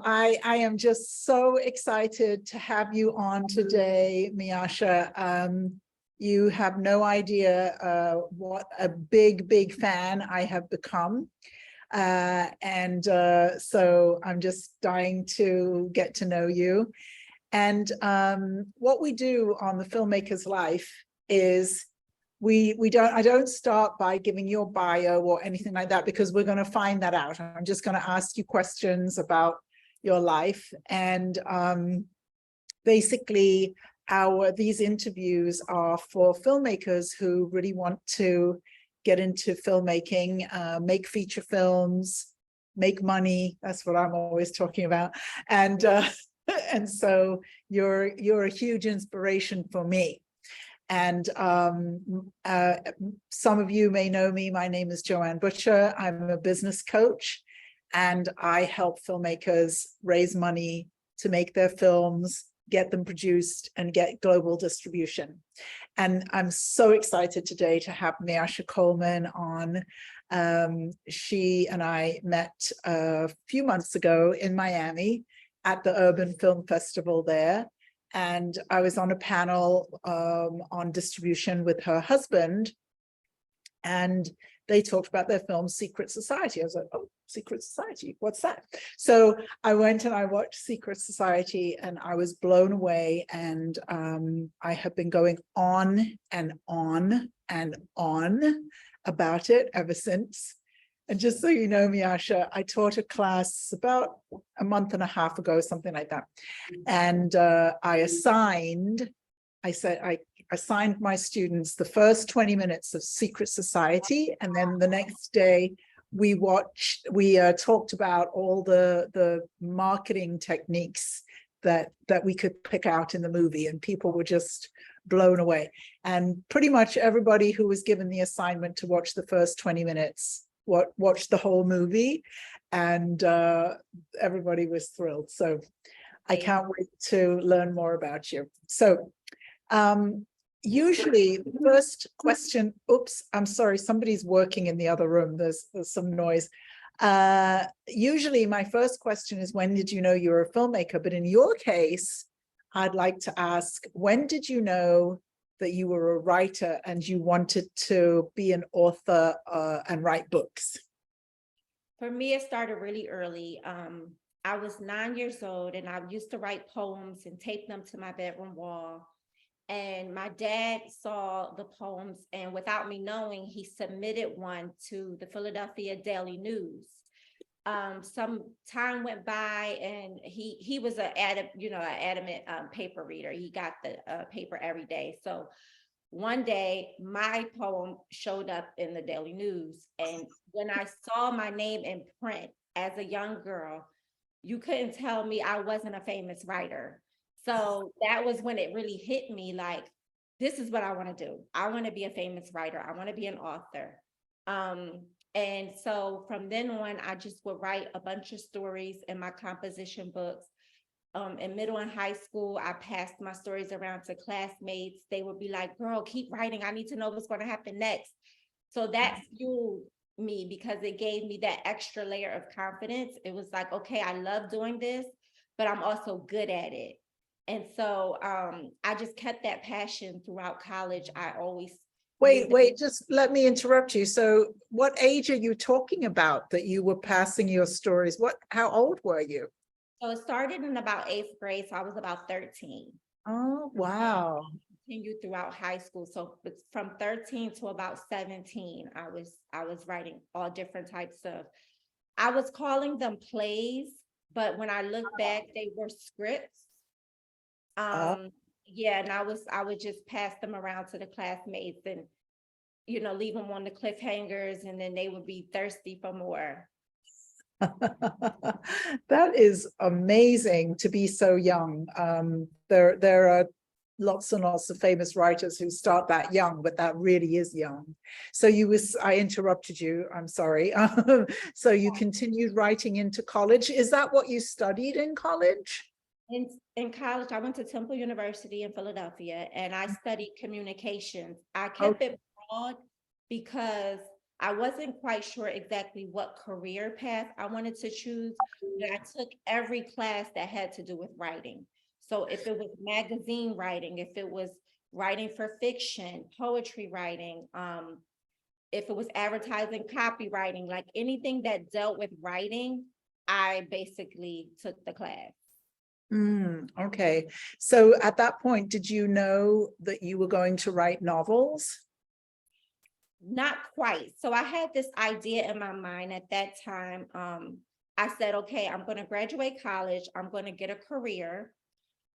Well, I am just so excited to have you on today, Miasha. You have no idea what a big fan I have become. So I'm just dying to get to know you. And what we do on the Filmmaker's Life is I don't start by giving your bio or anything like that, because we're going to find that out. I'm just going to ask you questions about your life. And basically these interviews are for filmmakers who really want to get into filmmaking, make feature films, make money. That's what I'm always talking about. And and so you're a huge inspiration for me. And some of you may know me. My name is Joanne Butcher. I'm a business coach, and I help filmmakers raise money to make their films, get them produced, and get global distribution. And I'm so excited today to have Miasha Coleman on. She and I met a few months ago in Miami at the Urban Film Festival there. And I was on a panel on distribution with her husband, and they talked about their film Secret Society. I was like, oh, Secret Society, what's that? So I went and I watched Secret Society, and I was blown away. And I have been going on and on and on about it ever since. And just so you know, Miasha, I taught a class about a month and a half ago, something like that. And I assigned my students the first 20 minutes of Secret Society. And then the next day we talked about all the marketing techniques that we could pick out in the movie, and people were just blown away. And pretty much everybody who was given the assignment to watch the first 20 minutes watched the whole movie, and everybody was thrilled. So I can't wait to learn more about you. So usually first question, oops, I'm sorry, somebody's working in the other room. There's some noise. Usually my first question is, when did you know you were a filmmaker? But in your case, I'd like to ask, when did you know that you were a writer and you wanted to be an author and write books? For me, it started really early. I was 9 years old, and I used to write poems and tape them to my bedroom wall. And my dad saw the poems, and without me knowing, he submitted one to the Philadelphia Daily News. Some time went by, and he was an adamant paper reader. He got the paper every day. So one day my poem showed up in the Daily News, and when I saw my name in print as a young girl, you couldn't tell me I wasn't a famous writer. So that was when it really hit me, like, this is what I want to do. I want to be a famous writer. I want to be an author. And so from then on, I just would write a bunch of stories in my composition books. In middle and high school, I passed my stories around to classmates. They would be like, girl, keep writing. I need to know what's going to happen next. So that fueled me, because it gave me that extra layer of confidence. It was like, okay, I love doing this, but I'm also good at it. And so I just kept that passion throughout college. I always Wait, just let me interrupt you. So what age are you talking about that you were passing your stories? How old were you? So it started in about 8th grade. So I was about 13. Oh, wow. Continued throughout high school. So from 13 to about 17, I was writing all different types of, I was calling them plays, but when I look back, they were scripts. Yeah, and I would just pass them around to the classmates, and leave them on the cliffhangers, and then they would be thirsty for more. That is amazing to be so young. There are lots and lots of famous writers who start that young, but that really is young. So I interrupted you, I'm sorry. So you continued writing into college. Is that what you studied in college? In college, I went to Temple University in Philadelphia, and I studied communications. I kept it broad because I wasn't quite sure exactly what career path I wanted to choose, but I took every class that had to do with writing. So if it was magazine writing, if it was writing for fiction, poetry writing, if it was advertising, copywriting, like anything that dealt with writing, I basically took the class. Okay. So at that point, did you know that you were going to write novels? Not quite. So I had this idea in my mind at that time. I said, okay, I'm going to graduate college. I'm going to get a career.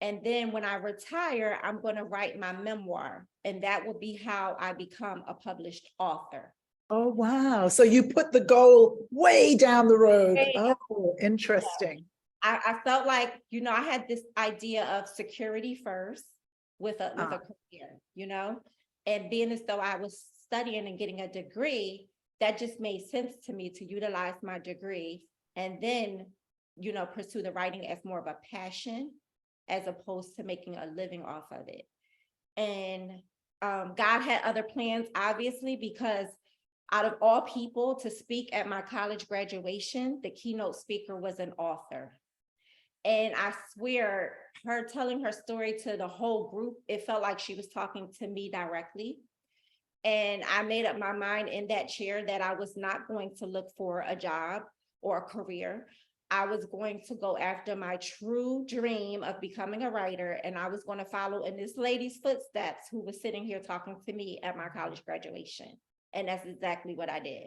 And then when I retire, I'm going to write my memoir. And that will be how I become a published author. Oh, wow. So you put the goal way down the road. Hey, Oh, interesting. I felt like, I had this idea of security first with a career, and being as though I was studying and getting a degree, that just made sense to me to utilize my degree and then, pursue the writing as more of a passion as opposed to making a living off of it. And God had other plans, obviously, because out of all people to speak at my college graduation, the keynote speaker was an author. And I swear, her telling her story to the whole group, it felt like she was talking to me directly. And I made up my mind in that chair that I was not going to look for a job or a career. I was going to go after my true dream of becoming a writer, and I was going to follow in this lady's footsteps who was sitting here talking to me at my college graduation. And that's exactly what I did.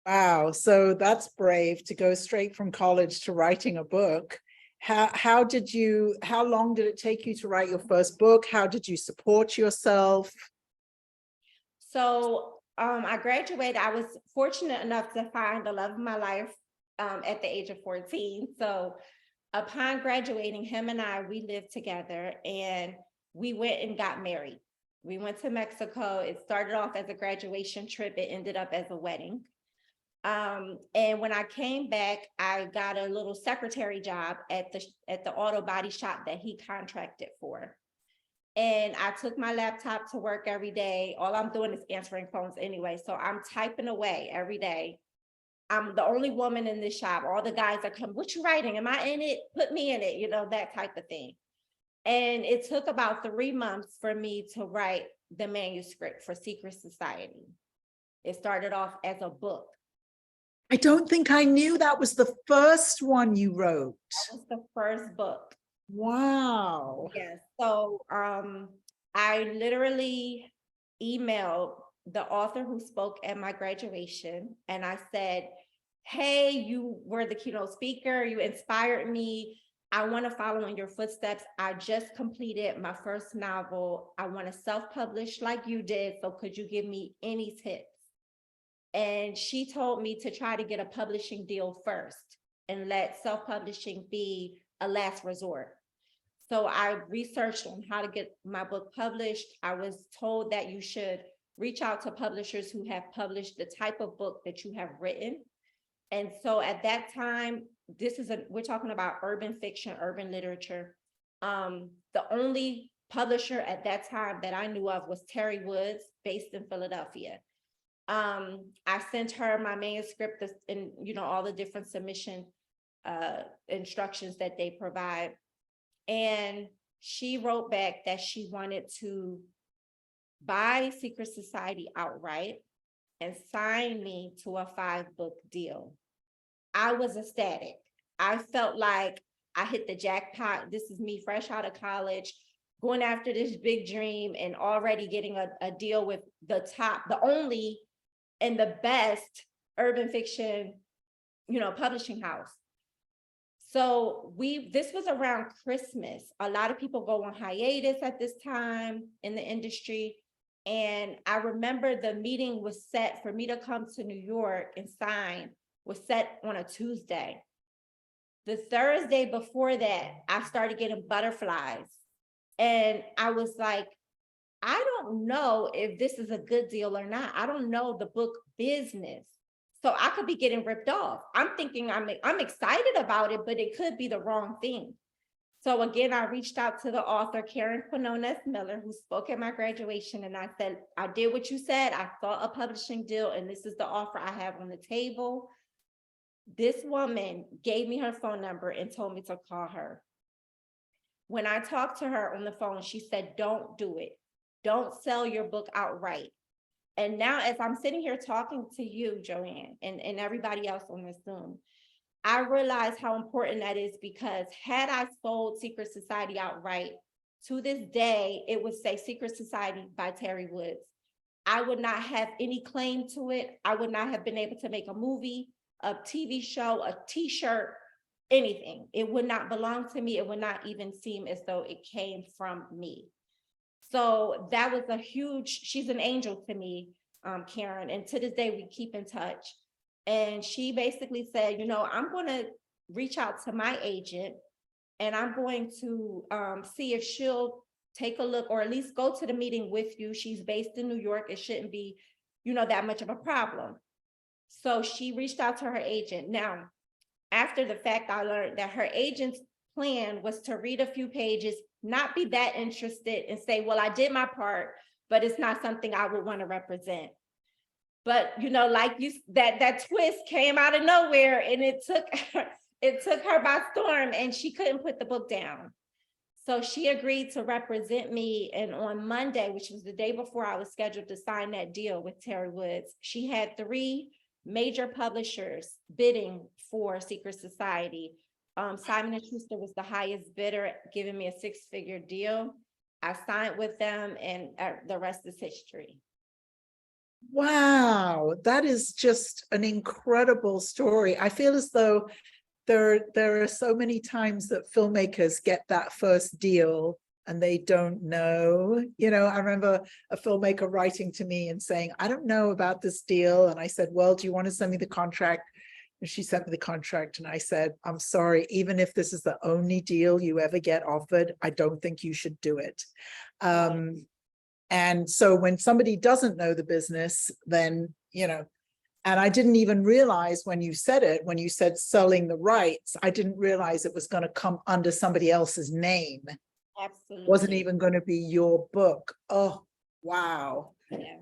Wow. So that's brave to go straight from college to writing a book. How long did it take you to write your first book? How did you support yourself? So I graduated. I was fortunate enough to find the love of my life at the age of 14. So upon graduating, him and we lived together and we went and got married. We went to Mexico. It started off as a graduation trip. It ended up as a wedding. And when I came back, I got a little secretary job at the auto body shop that he contracted for. And I took my laptop to work every day. All I'm doing is answering phones anyway. So I'm typing away every day. I'm the only woman in this shop. All the guys are coming, what you writing? Am I in it? Put me in it, that type of thing. And it took about 3 months for me to write the manuscript for Secret Society. It started off as a book. I don't think I knew that was the first one you wrote. That was the first book. Wow. Yes. So I literally emailed the author who spoke at my graduation, and I said, hey, you were the keynote speaker. You inspired me. I want to follow in your footsteps. I just completed my first novel. I want to self-publish like you did. So could you give me any tips? And she told me to try to get a publishing deal first and let self-publishing be a last resort. So I researched on how to get my book published. I was told that you should reach out to publishers who have published the type of book that you have written. And so at that time, we're talking about urban fiction, urban literature. The only publisher at that time that I knew of was Terry Woods, based in Philadelphia. I sent her my manuscript and all the different submission instructions that they provide. And she wrote back that she wanted to buy Secret Society outright and sign me to a 5-book deal. I was ecstatic. I felt like I hit the jackpot. This is me fresh out of college, going after this big dream and already getting a deal with the only and the best urban fiction, publishing house. So this was around Christmas. A lot of people go on hiatus at this time in the industry. And I remember the meeting was set for me to come to New York and sign, was set on a Tuesday. The Thursday before that, I started getting butterflies. And I was like, I don't know if this is a good deal or not. I don't know the book business. So I could be getting ripped off. I'm thinking I'm excited about it, but it could be the wrong thing. So again, I reached out to the author, Karen Quinones Miller, who spoke at my graduation. And I said, I did what you said. I sought a publishing deal, and this is the offer I have on the table. This woman gave me her phone number and told me to call her. When I talked to her on the phone, she said, don't do it. Don't sell your book outright. And now, as I'm sitting here talking to you, Joanne, and everybody else on this Zoom, I realize how important that is, because had I sold Secret Society outright, to this day, it would say Secret Society by Terry Woods. I would not have any claim to it. I would not have been able to make a movie, a TV show, a t-shirt, anything. It would not belong to me. It would not even seem as though it came from me. So that was a huge, she's an angel to me, Karen. And to this day, we keep in touch. And she basically said, I'm going to reach out to my agent, and I'm going to see if she'll take a look, or at least go to the meeting with you. She's based in New York. It shouldn't be, that much of a problem. So she reached out to her agent. Now, after the fact, I learned that her agent's plan was to read a few pages, not be that interested, and say, well, I did my part, but it's not something I would want to represent. But, like that twist came out of nowhere, and it took her by storm, and she couldn't put the book down. So she agreed to represent me. And on Monday, which was the day before I was scheduled to sign that deal with Terry Woods, she had 3 major publishers bidding for Secret Society. Simon and Schuster was the highest bidder, giving me a 6-figure deal. I signed with them, and the rest is history. Wow, that is just an incredible story. I feel as though there are so many times that filmmakers get that first deal and they don't know. I remember a filmmaker writing to me and saying, I don't know about this deal. And I said, well, do you want to send me the contract? And she sent me the contract, and I said, I'm sorry, even if this is the only deal you ever get offered, I don't think you should do it. And so when somebody doesn't know the business, then, and I didn't even realize when you said selling the rights, I didn't realize it was going to come under somebody else's name. Absolutely. Wasn't even going to be your book. Oh, wow. Yeah.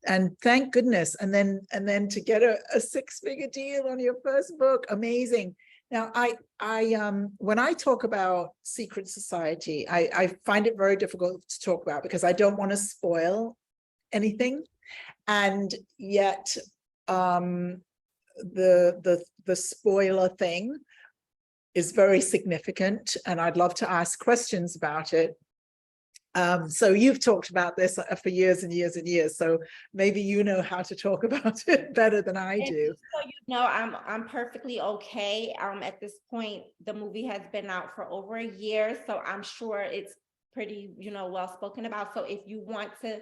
And thank goodness. And then to get a 6-figure deal on your first book, amazing. Now, when I talk about Secret Society, I find it very difficult to talk about because I don't want to spoil anything. And yet the spoiler thing is very significant, and I'd love to ask questions about it. So you've talked about this for years and years and years, so maybe you know how to talk about it better than I do. So I'm perfectly okay. At this point, the movie has been out for over a year, so I'm sure it's pretty, well spoken about. So if you want to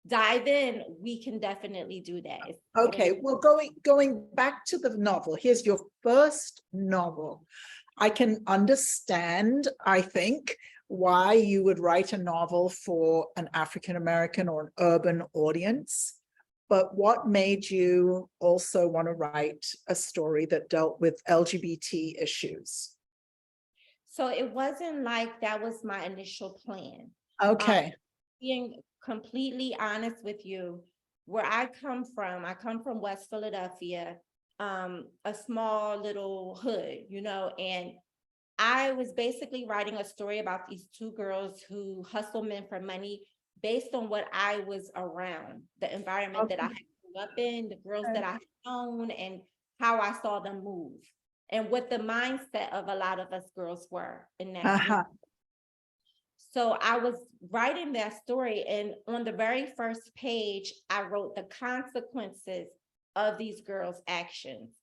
dive in, we can definitely do that. Okay, well, going back to the novel, here's your first novel. I can understand, I think, why you would write a novel for an African-American or an urban audience, but what made you also want to write a story that dealt with LGBT issues? So it wasn't like that was my initial plan. Okay. Being completely honest with you, where I come from West Philadelphia, a small little hood, and I was basically writing a story about these 2 girls who hustle men for money based on what I was around, the environment that I grew up in, the girls that I had known, and how I saw them move, and what the mindset of a lot of us girls were in that. So I was writing that story, and on the very first page, I wrote the consequences of these girls' actions.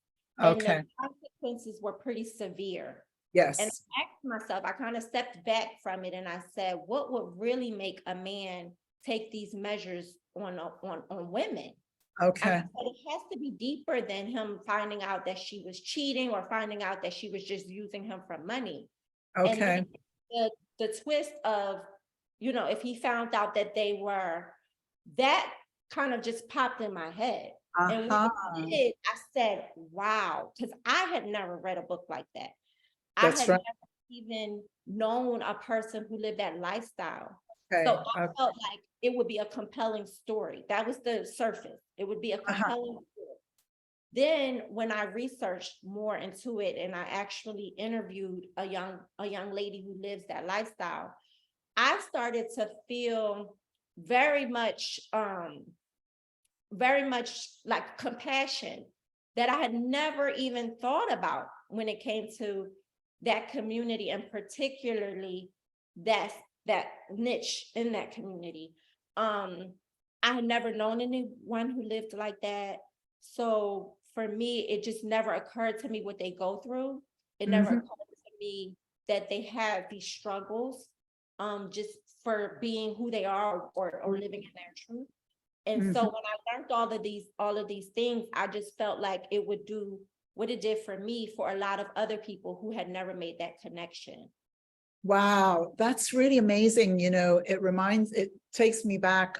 Okay. And the consequences were pretty severe. Yes. And I asked myself, I kind of stepped back from it, and I said, what would really make a man take these measures on women? Okay. I said, it has to be deeper than him finding out that she was cheating or finding out that she was just using him for money. Okay. And the twist of, if he found out that they were, that kind of just popped in my head. And when I did, I said, wow, because I had never read a book like that. That's right. even known a person who lived that lifestyle. Okay. So I felt like it would be a compelling story. That was the surface. It would be a compelling story. Then when I researched more into it and I actually interviewed a young lady who lives that lifestyle, I started to feel very much like compassion that I had never even thought about when it came to that community, and particularly that niche in that community. I had never known anyone who lived like that. So for me, it just never occurred to me what they go through. It never occurred to me that they have these struggles just for being who they are or living in their truth. And so when I learned all of these things, I just felt like it would do what it did for me for a lot of other people who had never made that connection. Wow, that's really amazing. You know, it takes me back.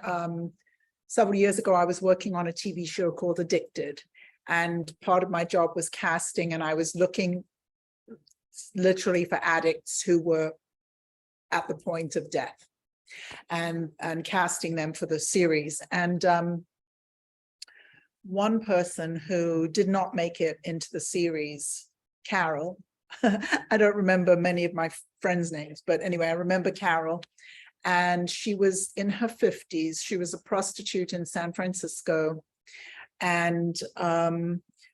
Several years ago, I was working on a TV show called Addicted, and part of my job was casting, and I was looking literally for addicts who were at the point of death and casting them for the series. And one person who did not make it into the series, Carol, I don't remember many of my friends' names, but anyway, I remember Carol, and she was in her 50s. She was a prostitute in San Francisco, and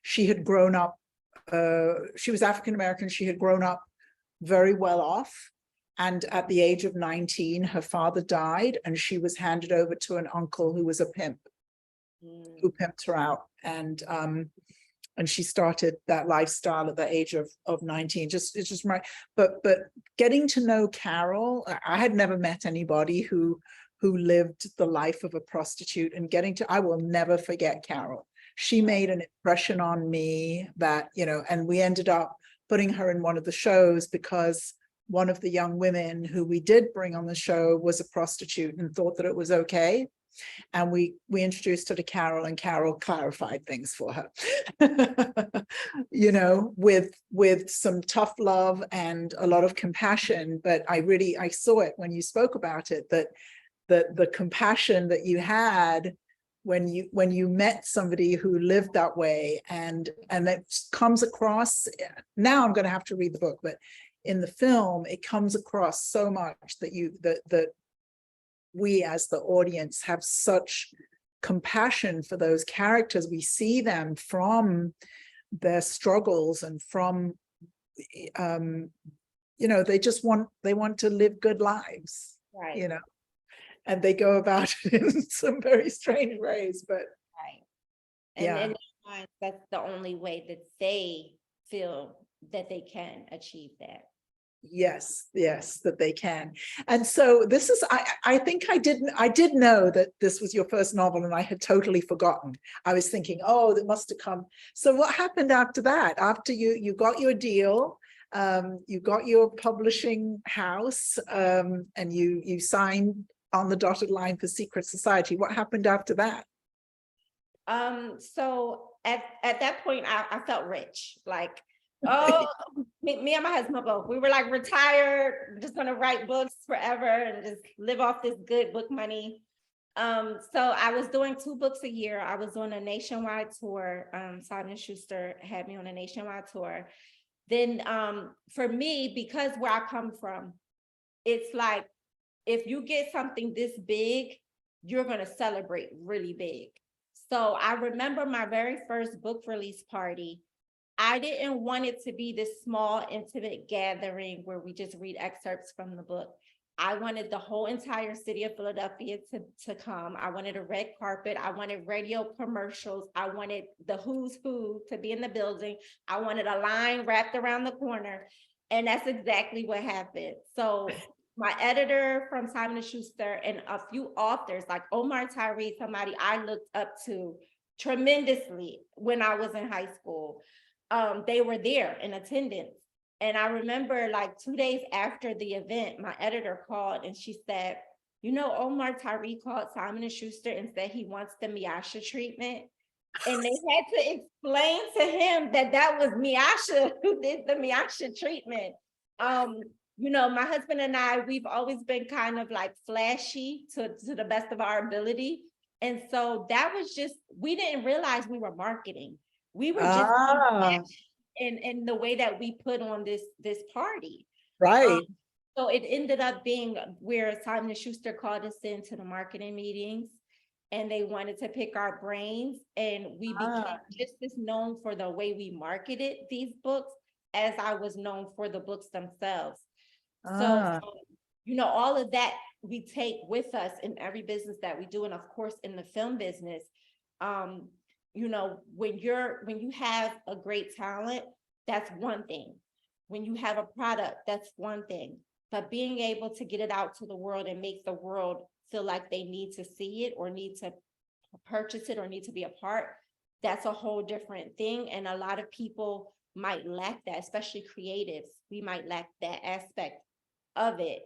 she had grown up, she was African-American, she had grown up very well off. And at the age of 19, her father died, and she was handed over to an uncle who was a pimp, who pimped her out. And she started that lifestyle at the age of 19. It's just right. But getting to know Carol, I had never met anybody who lived the life of a prostitute, and I will never forget Carol. She made an impression on me that, you know, and we ended up putting her in one of the shows because one of the young women who we did bring on the show was a prostitute and thought that it was okay. And we introduced her to Carol, and Carol clarified things for her, you know, with some tough love and a lot of compassion. But I saw it when you spoke about it, that the compassion that you had when you met somebody who lived that way, and that comes across. Now I'm going to have to read the book, but in the film, it comes across so much that we as the audience have such compassion for those characters. We see them from their struggles and from, you know, they want to live good lives, right? You know, and they go about it in some very strange ways, but right. And that's the only way that they feel that they can achieve that. Yes, that they can. And so this is, I think I did know that this was your first novel, and I had totally forgotten. I was thinking, oh, that must have come. So what happened after that? After you got your deal, you got your publishing house, and you signed on the dotted line for Secret Society. What happened after that? So at that point, I felt rich. Like, oh, me and my husband both. We were like retired, just gonna write books forever and just live off this good book money. So I was doing 2 books a year. I was on a nationwide tour. Simon and Schuster had me on a nationwide tour. Then for me, because where I come from, it's like if you get something this big, you're gonna celebrate really big. So I remember my very first book release party. I didn't want it to be this small, intimate gathering where we just read excerpts from the book. I wanted the whole entire city of Philadelphia to come. I wanted a red carpet. I wanted radio commercials. I wanted the who's who to be in the building. I wanted a line wrapped around the corner. And that's exactly what happened. So my editor from Simon and Schuster and a few authors like Omar Tyree, somebody I looked up to tremendously when I was in high school. They were there in attendance. And I remember like 2 days after the event, my editor called and she said, you know, Omar Tyree called Simon and Schuster and said he wants the Miasha treatment. And they had to explain to him that was Miasha who did the Miasha treatment. My husband and I, we've always been kind of like flashy to the best of our ability. And so that was just, we didn't realize we were marketing. We were just being Ah, flashy in the way that we put on this party. Um, right. so it ended up being where Simon and Schuster called us into the marketing meetings and they wanted to pick our brains. And we became Ah, just as known for the way we marketed these books as I was known for the books themselves. So, ah, all of that we take with us in every business that we do. And of course, in the film business, um, when you have a great talent, that's one thing. When you have a product, that's one thing. But being able to get it out to the world and make the world feel like they need to see it or need to purchase it or need to be a part, that's a whole different thing. And a lot of people might lack that, especially creatives. We might lack that aspect of it.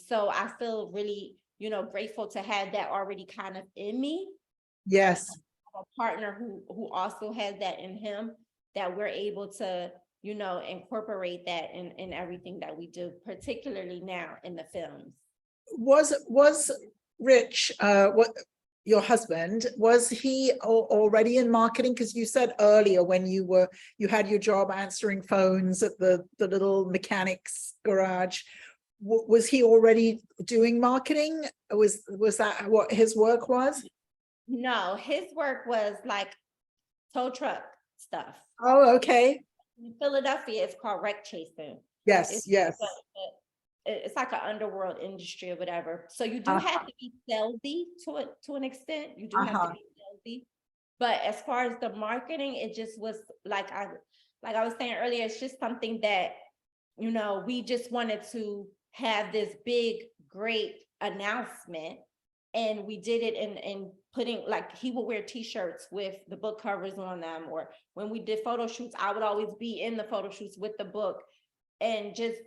So I feel really, grateful to have that already kind of in me, and yes. a partner who also has that in him, that we're able to, incorporate that in everything that we do, particularly now in the films. Was Rich, what your husband, was he already in marketing? Because you said earlier when you had your job answering phones at the little mechanics garage, was he already doing marketing? Was that what his work was? No, his work was like tow truck stuff. Oh, okay. In Philadelphia, it's called wreck chasing. Yes, It's yes. it's like an underworld industry or whatever. So you do have Uh-huh. to be salesy to an extent. You do have to Uh-huh. be salesy. But as far as the marketing, it just was like I was saying earlier, it's just something that, we just wanted to have this big, great announcement. And we did it in putting, like, he would wear t-shirts with the book covers on them, or when we did photo shoots, I would always be in the photo shoots with the book. And just,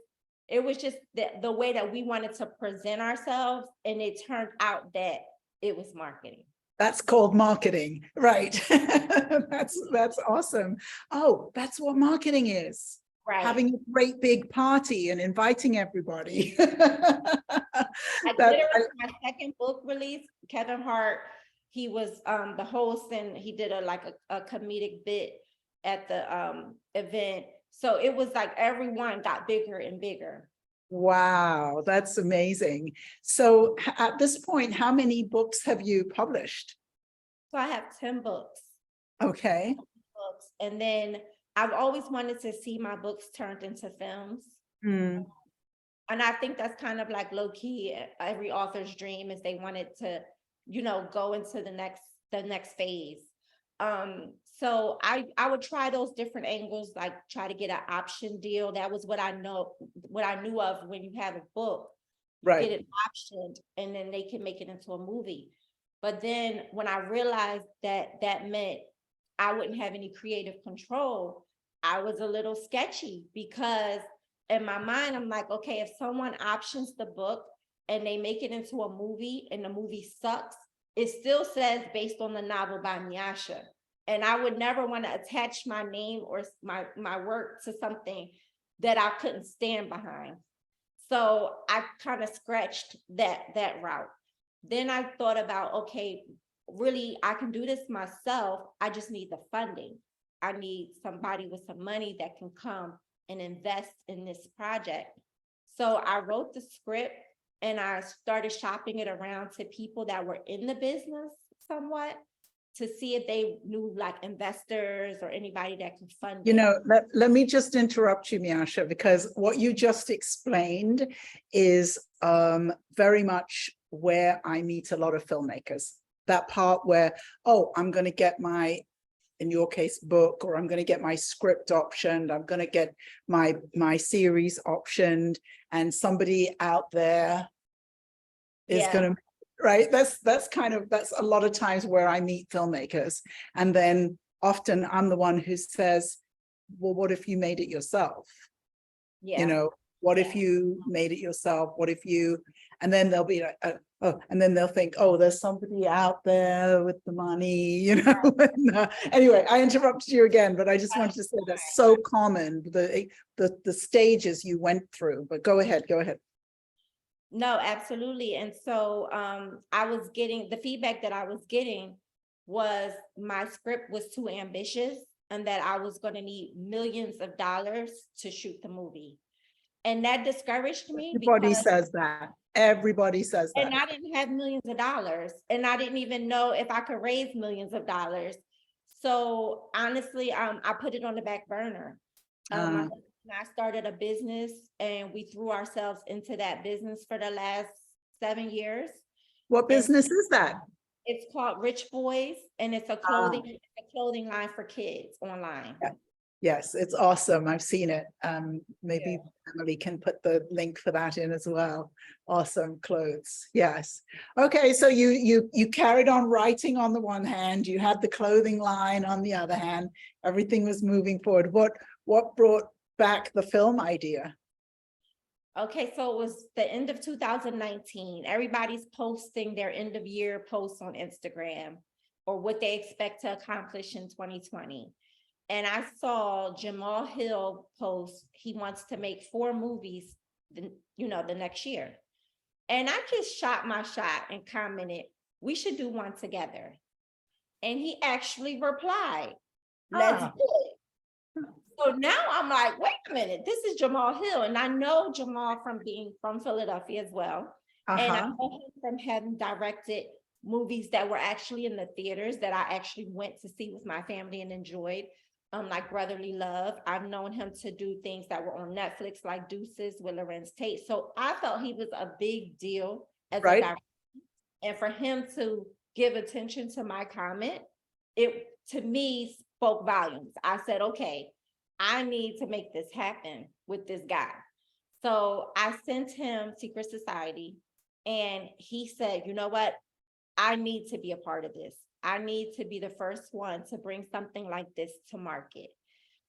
it was just the way that we wanted to present ourselves, and it turned out that it was marketing. That's called marketing, right? That's awesome. Oh, that's what marketing is. Right. Having a great big party and inviting everybody. Like That literally my second book release, Kevin Hart, he was the host, and he did a comedic bit at the event. So it was like everyone got bigger and bigger. wow, that's amazing. So at this point, how many books have you published? So I have 10 books. Okay. And then I've always wanted to see my books turned into films. Mm, And I think that's kind of like low key every author's dream, is they wanted to, go into the next phase. So I would try those different angles, like try to get an option deal. That was what I knew of. When you have a book, you right. get it optioned and then they can make it into a movie. But then when I realized that that meant I wouldn't have any creative control, I was a little sketchy, because in my mind, I'm like, okay, if someone options the book and they make it into a movie and the movie sucks, it still says based on the novel by Miasha. And I would never want to attach my name or my work to something that I couldn't stand behind. So I kind of scratched that route. Then I thought about, okay, really, I can do this myself. I just need the funding. I need somebody with some money that can come and invest in this project. So I wrote the script and I started shopping it around to people that were in the business somewhat, to see if they knew like investors or anybody that could fund it. Let me just interrupt you, Miasha, because what you just explained is very much where I meet a lot of filmmakers. That part where, oh, I'm going to get my, in your case, book, or I'm going to get my script optioned, I'm going to get my series optioned, and somebody out there is Yeah. going to, right? That's a lot of times where I meet filmmakers. And then often I'm the one who says, well, what if you made it yourself? Yeah. What if you made it yourself? What if you, and then they'll be like, oh, and then they'll think, oh, there's somebody out there with the money, you know. And, anyway, I interrupted you again, but I just wanted to say that's so common, the stages you went through. But go ahead, go ahead. No, absolutely. And so I was getting the feedback that I was getting was my script was too ambitious and that I was going to need millions of dollars to shoot the movie. And that discouraged me. Everybody says that. Everybody says that. And I didn't have millions of dollars, and I didn't even know if I could raise millions of dollars. So honestly, I put it on the back burner. My husband and I started a business, and we threw ourselves into that business for the last 7 years. What business is that? It's called Rich Boys, and it's a clothing line for kids online. Yeah. Yes, it's awesome. I've seen it. Maybe Emily can put the link for that in as well. Awesome clothes. Yes. Okay, so you carried on writing on the one hand, you had the clothing line on the other hand, everything was moving forward. What brought back the film idea? Okay, so it was the end of 2019. Everybody's posting their end of year posts on Instagram or what they expect to accomplish in 2020. And I saw Jamal Hill post, he wants to make 4 movies, the next year. And I just shot my shot and commented, we should do one together. And he actually replied, let's do it. So now I'm like, wait a minute, this is Jamal Hill. And I know Jamal from being from Philadelphia as well. And I know him from having directed movies that were actually in the theaters that I actually went to see with my family and enjoyed. Like Brotherly Love. I've known him to do things that were on Netflix, like Deuces with Lorenz Tate. So I felt he was a big deal as a director. And for him to give attention to my comment, it to me spoke volumes. I said, okay, I need to make this happen with this guy. So I sent him Secret Society, and he said, you know what? I need to be a part of this. I need to be the first one to bring something like this to market.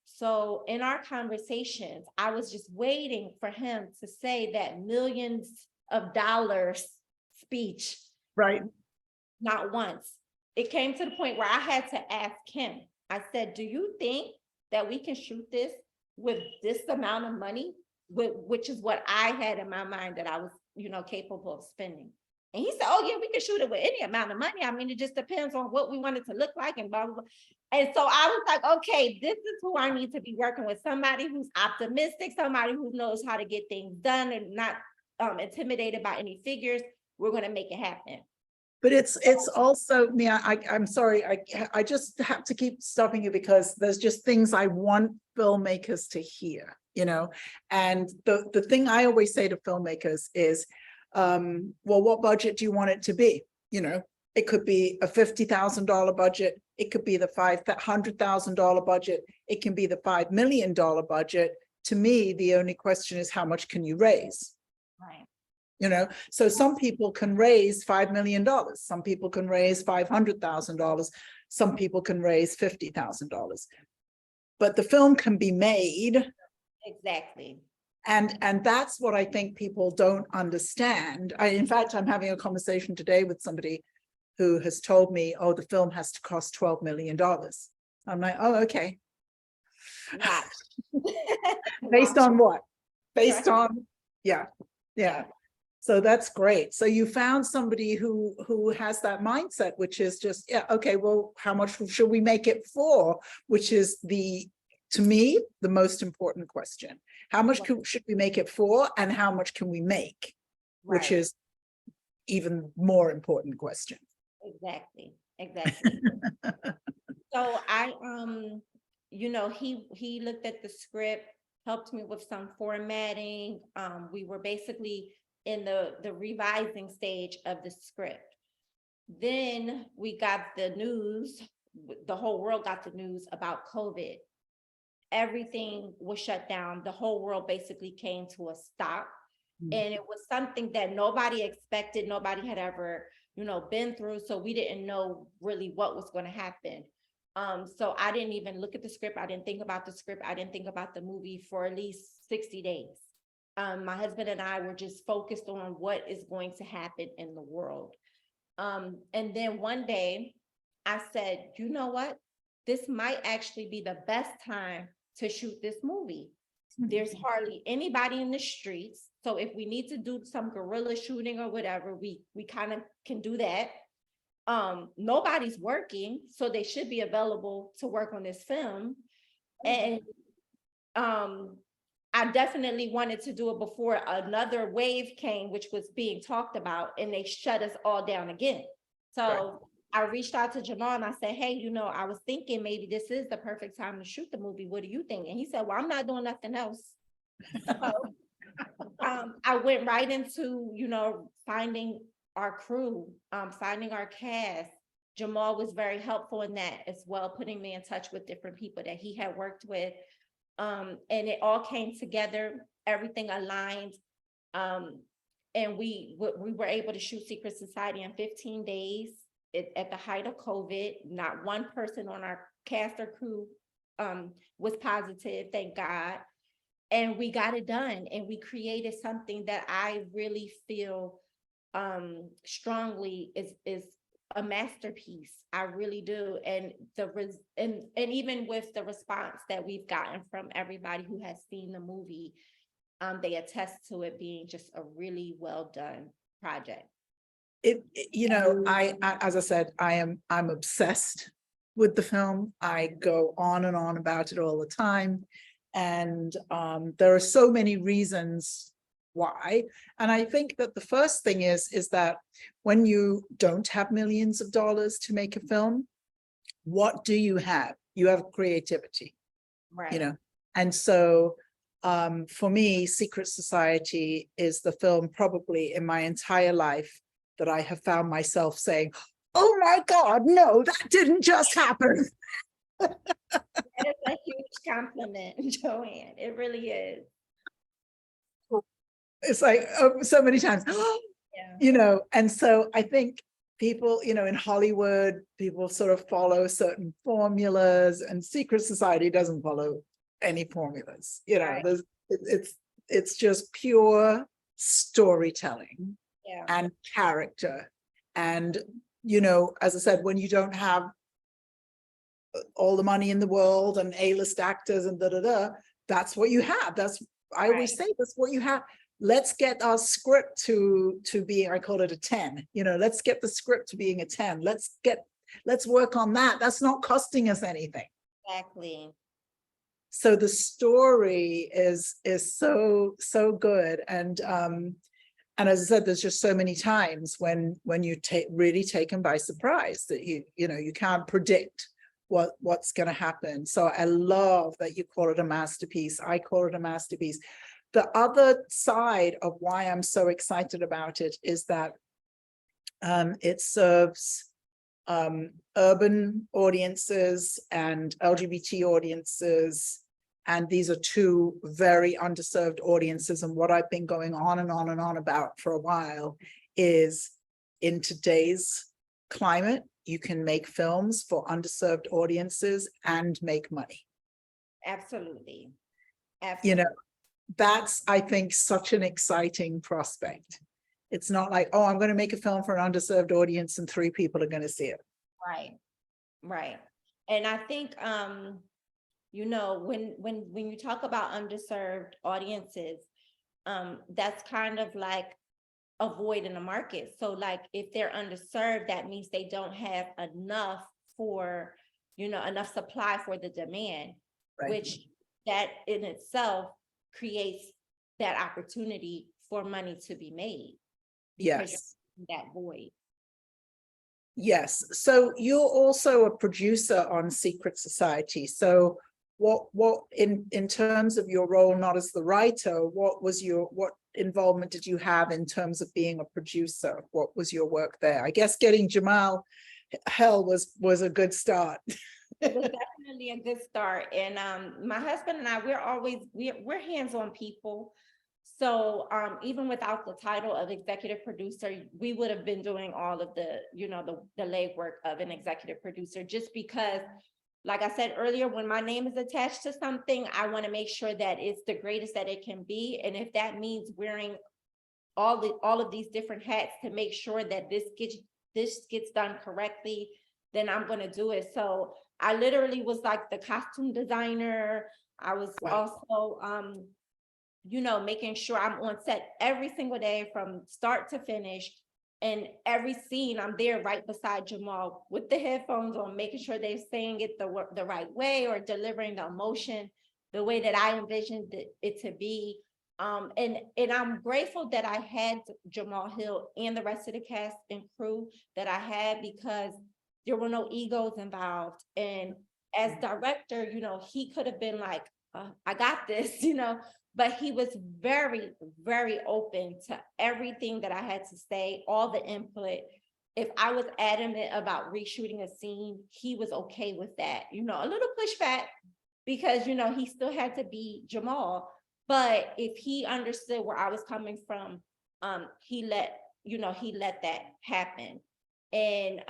So in our conversations, I was just waiting for him to say that millions of dollars speech. Right. Not once. It came to the point where I had to ask him. I said, do you think that we can shoot this with this amount of money, which is what I had in my mind that I was, capable of spending? And he said, oh yeah, we can shoot it with any amount of money. I mean, it just depends on what we want it to look like and blah, blah, blah. And so I was like, okay, this is who I need to be working with. Somebody who's optimistic, somebody who knows how to get things done and not intimidated by any figures. We're going to make it happen. But it's also, Mia, I'm sorry, I just have to keep stopping you because there's just things I want filmmakers to hear, and the thing I always say to filmmakers is, well, what budget do you want it to be? It could be a $50,000 budget. It could be the $500,000 budget. It can be the $5 million budget. To me, the only question is how much can you raise? Right. So some people can raise $5 million. Some people can raise $500,000. Some people can raise $50,000. But the film can be made. Exactly. And that's what I think people don't understand. In fact, I'm having a conversation today with somebody who has told me, oh, the film has to cost $12 million. I'm like, oh, okay. Based on what? Based on, yeah. So that's great. So you found somebody who has that mindset, which is just, yeah, okay, well, how much should we make it for? Which is to me, the most important question. How much should we make it for, and how much can we make? Right. Which is even more important question. Exactly. So I, he looked at the script, helped me with some formatting. We were basically in the revising stage of the script. Then we got the news, the whole world got the news about COVID. Everything was shut down. The whole world basically came to a stop. And it was something that nobody expected. Nobody had ever, been through. So we didn't know really what was going to happen. So I didn't even look at the script. I didn't think about the script. I didn't think about the movie for at least 60 days. my husband and I were just focused on what is going to happen in the world. And then one day I said, you know what? This might actually be the best time to shoot this movie. There's hardly anybody in the streets. So if we need to do some guerrilla shooting or whatever, we kind of can do that. Nobody's working, so they should be available to work on this film. And I definitely wanted to do it before another wave came, which was being talked about, and they shut us all down again. So I reached out to Jamal and I said, hey, you know, I was thinking maybe this is the perfect time to shoot the movie. What do you think? And he said, well, I'm not doing nothing else. So I went right into, you know, finding our crew, finding our cast. Jamal was very helpful in that as well, putting me in touch with different people that he had worked with. And it all came together, everything aligned. And we were able to shoot Secret Society in 15 days at the height of COVID. Not one person on our cast or crew was positive, thank God. And we got it done, and we created something that I really feel strongly is a masterpiece. I really do. And and even with the response that we've gotten from everybody who has seen the movie, they attest to it being just a really well done project. You know, I as I said, I'm obsessed with the film. I go on and on about it all the time. And there are so many reasons why. And I think that the first thing is that when you don't have millions of dollars to make a film, what do you have? You have creativity, Right. You know. And so for me, Secret Society is the film probably in my entire life that I have found myself saying, oh my God, no, that didn't just happen. That is a huge compliment, Joanne. It really is. It's like so many times, you know. And so I think people, you know, in Hollywood, people sort of follow certain formulas, and Secret Society doesn't follow any formulas. You know, Right. it's just pure storytelling Yeah. and character. And, you know, as I said, when you don't have all the money in the world and A-list actors and that's what you have. That's, I always say, that's what you have. Let's get our script to being, I call it a 10, you know, let's get the script to being a 10. Let's work on that. That's not costing us anything. Exactly. So the story is so good. And as I said, there's just so many times when you really taken by surprise that you know, you can't predict what's going to happen. So I love that you call it a masterpiece. I call it a masterpiece. The other side of why I'm so excited about it is that it serves urban audiences and LGBT audiences. And these are two very underserved audiences. And what I've been going on and on and on about for a while is, in today's climate, you can make films for underserved audiences and make money. Absolutely. Absolutely. You know, that's, I think, such an exciting prospect. It's not like, oh, I'm going to make a film for an underserved audience and 3 people are going to see it. Right. Right. And I think, you know, when you talk about underserved audiences, that's kind of like a void in the market. So like, if they're underserved, that means they don't have enough for, you know, enough supply for the demand, Right. Which that in itself creates that opportunity for money to be made. Yes. That void. Yes. So you're also a producer on Secret Society. So what in terms of your role, not as the writer, what involvement did you have in terms of being a producer? What was your work there? I guess getting Jamal Hell was a good start. It was definitely a good start. And my husband and I, we're hands-on people. So even without the title of executive producer, we would have been doing all of the, you know, the legwork of an executive producer, just because, like I said earlier, when my name is attached to something, I want to make sure that it's the greatest that it can be. And if that means wearing all of these different hats to make sure that this gets done correctly, then I'm going to do it. So I literally was like the costume designer. I was also making sure I'm on set every single day from start to finish. And every scene, I'm there right beside Jamal with the headphones on, making sure they're saying it the right way or delivering the emotion the way that I envisioned it to be. And I'm grateful that I had Jamal Hill and the rest of the cast and crew that I had, because there were no egos involved. And as director, he could have been like, I got this, but he was very, very open to everything that I had to say, all the input. If I was adamant about reshooting a scene, he was okay with that. A little pushback because, he still had to be Jamal. But if he understood where I was coming from, he let that happen. And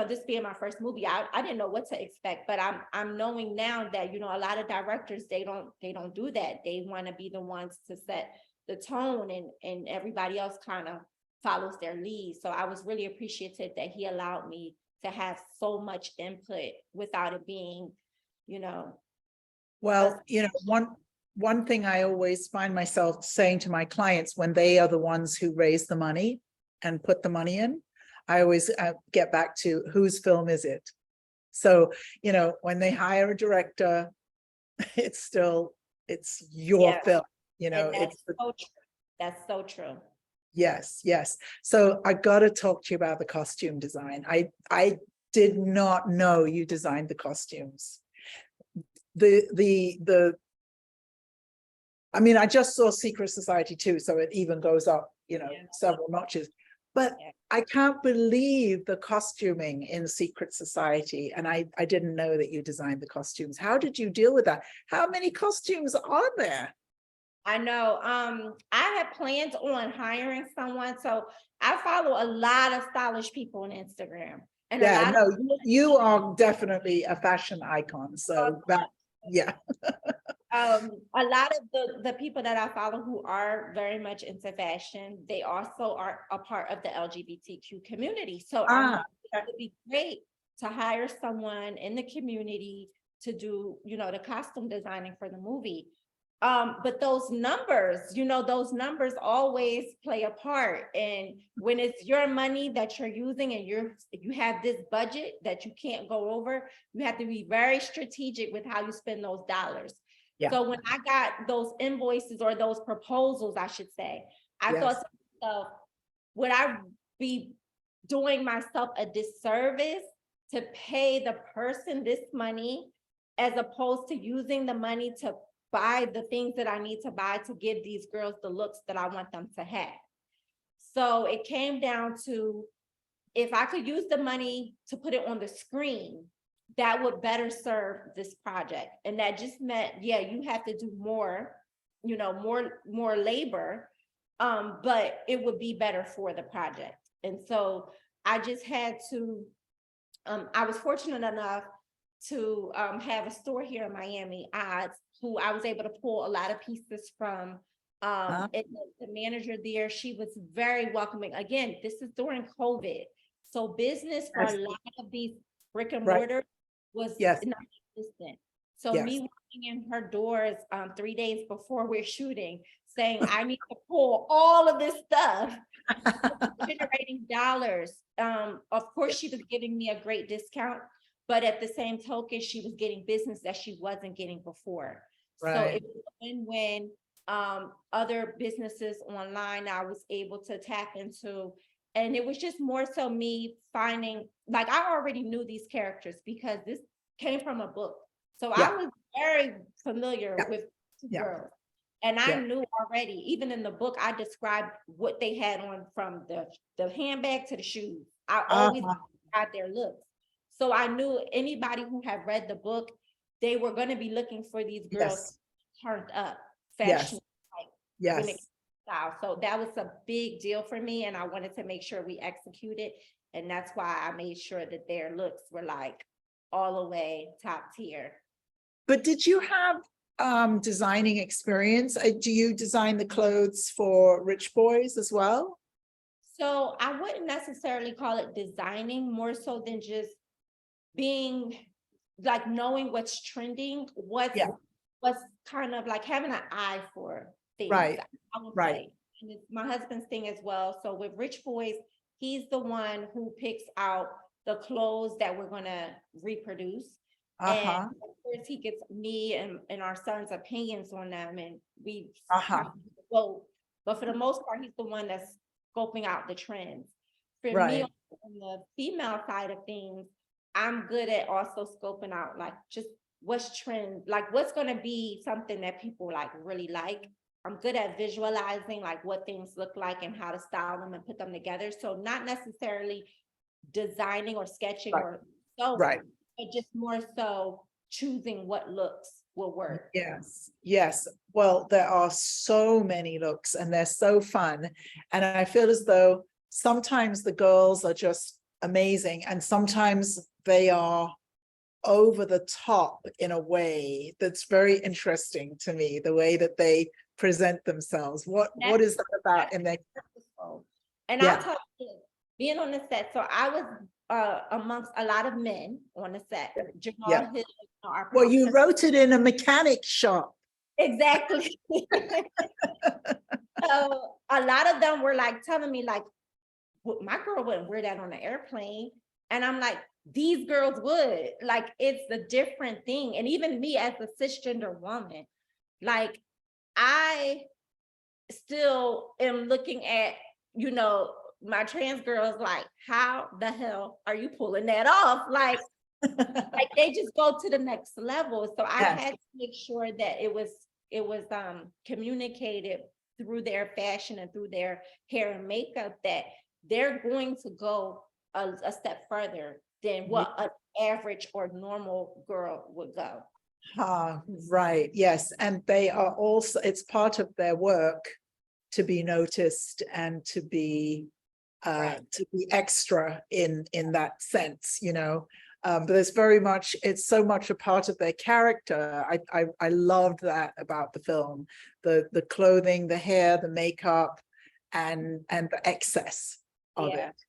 this being my first movie, I didn't know what to expect, but I'm knowing now that a lot of directors, they don't do that. They want to be the ones to set the tone, and everybody else kind of follows their lead. So I was really appreciative that he allowed me to have so much input without it being Well, one thing I always find myself saying to my clients when they are the ones who raise the money and put the money in, I always get back to whose film is it? So, when they hire a director, it's your film, That's so true. That's so true. Yes, yes. So I got to talk to you about the costume design. I did not know you designed the costumes. I mean, I just saw Secret Society 2, so it even goes up, several notches. But I can't believe the costuming in Secret Society. And I didn't know that you designed the costumes. How did you deal with that? How many costumes are there? I know. I had plans on hiring someone. So I follow a lot of stylish people on Instagram. And you are definitely a fashion icon. So a lot of the people that I follow who are very much into fashion, they also are a part of the LGBTQ community. So it would be great to hire someone in the community to do, the costume designing for the movie. But those numbers always play a part. And when it's your money that you're using and you have this budget that you can't go over, you have to be very strategic with how you spend those dollars. Yeah. So when I got those invoices or those proposals, I should say, I thought to myself, would I be doing myself a disservice to pay the person this money as opposed to using the money to buy the things that I need to buy to give these girls the looks that I want them to have? So it came down to, if I could use the money to put it on the screen, that would better serve this project. And that just meant, you have to do more, more labor, but it would be better for the project. And so I just had to, I was fortunate enough to have a store here in Miami, Odds, who I was able to pull a lot of pieces from. And the manager there, she was very welcoming. Again, this is during COVID. So business for a lot of these brick and mortar was not existent. So me walking in her doors 3 days before we're shooting, saying, I need to pull all of this stuff, generating dollars. Of course, she was giving me a great discount, but at the same token, she was getting business that she wasn't getting before. Right. So it was when other businesses online I was able to tap into. And it was just more so me finding, like, I already knew these characters because this came from a book. So I was very familiar with girls. And I knew already, even in the book, I described what they had on, from the handbag to the shoes. I always got their looks. So I knew anybody who had read the book, they were going to be looking for these girls turned up, fashion, style. So that was a big deal for me. And I wanted to make sure we executed. And that's why I made sure that their looks were like all the way top tier. But did you have designing experience? Do you design the clothes for rich boys as well? So I wouldn't necessarily call it designing, more so than just being like knowing what's trending, Yeah, what's kind of like having an eye for things, right, I would right. say. And it's my husband's thing as well. So with Rich Boys, he's the one who picks out the clothes that we're gonna reproduce. And Uh-huh, of course, he gets me and our son's opinions on them, and we uh-huh, vote. But for the most part, he's the one that's scoping out the trends. For me, right. on the female side of things, I'm good at also scoping out like just what's trend, like what's gonna be something that people like really like. I'm good at visualizing like what things look like and how to style them and put them together. So not necessarily designing or sketching Right, or sewing, right. but just more so choosing what looks will work. Yes, yes. Well, there are so many looks and they're so fun. And I feel as though sometimes the girls are just amazing and sometimes they are over the top in a way that's very interesting to me, the way that they present themselves. What That's is that about in their, purposeful. And I'll yeah, tell you, being on the set, so I was amongst a lot of men on the set. yeah. Jamal Hill, our Well, you producer. wrote it in a mechanic shop. Exactly. So a lot of them were like telling me like, my girl wouldn't wear that on the airplane. And I'm like, these girls would. Like, it's a different thing. And even me as a cisgender woman, like I still am looking at, you know, my trans girls like, how the hell are you pulling that off? Like they just go to the next level. So I Yes. had to make sure that it was communicated through their fashion and through their hair and makeup that they're going to go a step further than what an average or normal girl would go. Right. Yes. And they are also, it's part of their work to be noticed and Right. to be extra in that sense, you know. But it's very much, it's so much a part of their character. I loved that about the film, the clothing, the hair, the makeup, and the excess of Yeah. it.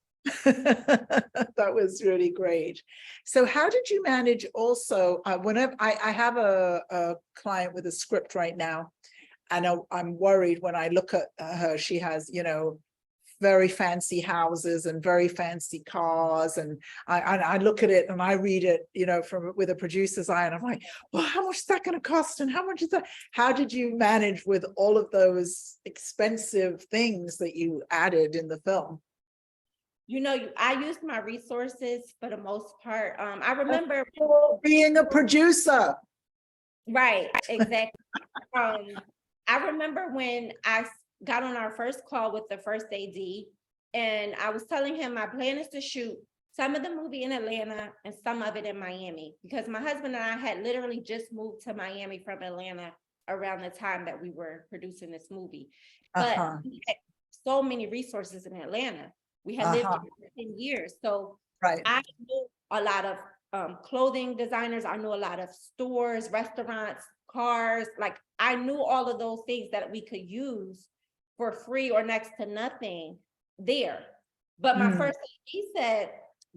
That was really great. So how did you manage also, whenever I have a client with a script right now, and I'm worried when I look at her, she has, you know, very fancy houses and very fancy cars. And I look at it and I read it, you know, from with a producer's eye, and I'm like, well, how much is that going to cost? And how much is that? How did you manage with all of those expensive things that you added in the film? You know, I used my resources for the most part. I remember, Being a producer. right, exactly. I remember when got on our first call with the first AD, and I was telling him my plan is to shoot some of the movie in Atlanta and some of it in Miami, because my husband and I had literally just moved to Miami from Atlanta around the time that we were producing this movie. But Uh-huh. we had so many resources in Atlanta. We had lived Uh-huh. there for 10 years. So Right. I knew a lot of clothing designers. I knew a lot of stores, restaurants, cars. Like I knew all of those things that we could use for free or next to nothing there. But my Mm. first, he said,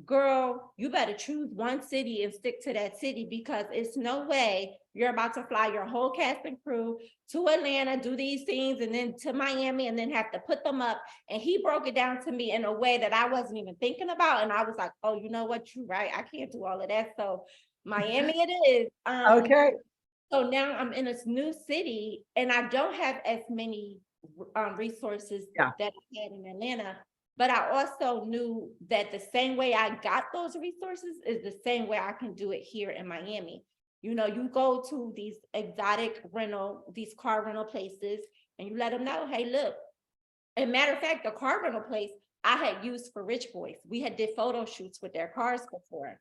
girl, you better choose one city and stick to that city, because it's no way you're about to fly your whole cast and crew to Atlanta, do these things, and then to Miami, and then have to put them up. And he broke it down to me in a way that I wasn't even thinking about. And I was like, oh, you know what? You're right. I can't do all of that. So Miami it is. Okay. So now I'm in this new city and I don't have as many resources Yeah. that I had in Atlanta. But I also knew that the same way I got those resources is the same way I can do it here in Miami. You know, you go to these exotic these car rental places, and you let them know, hey, look, and matter of fact, the car rental place I had used for Rich Boys. We had did photo shoots with their cars before.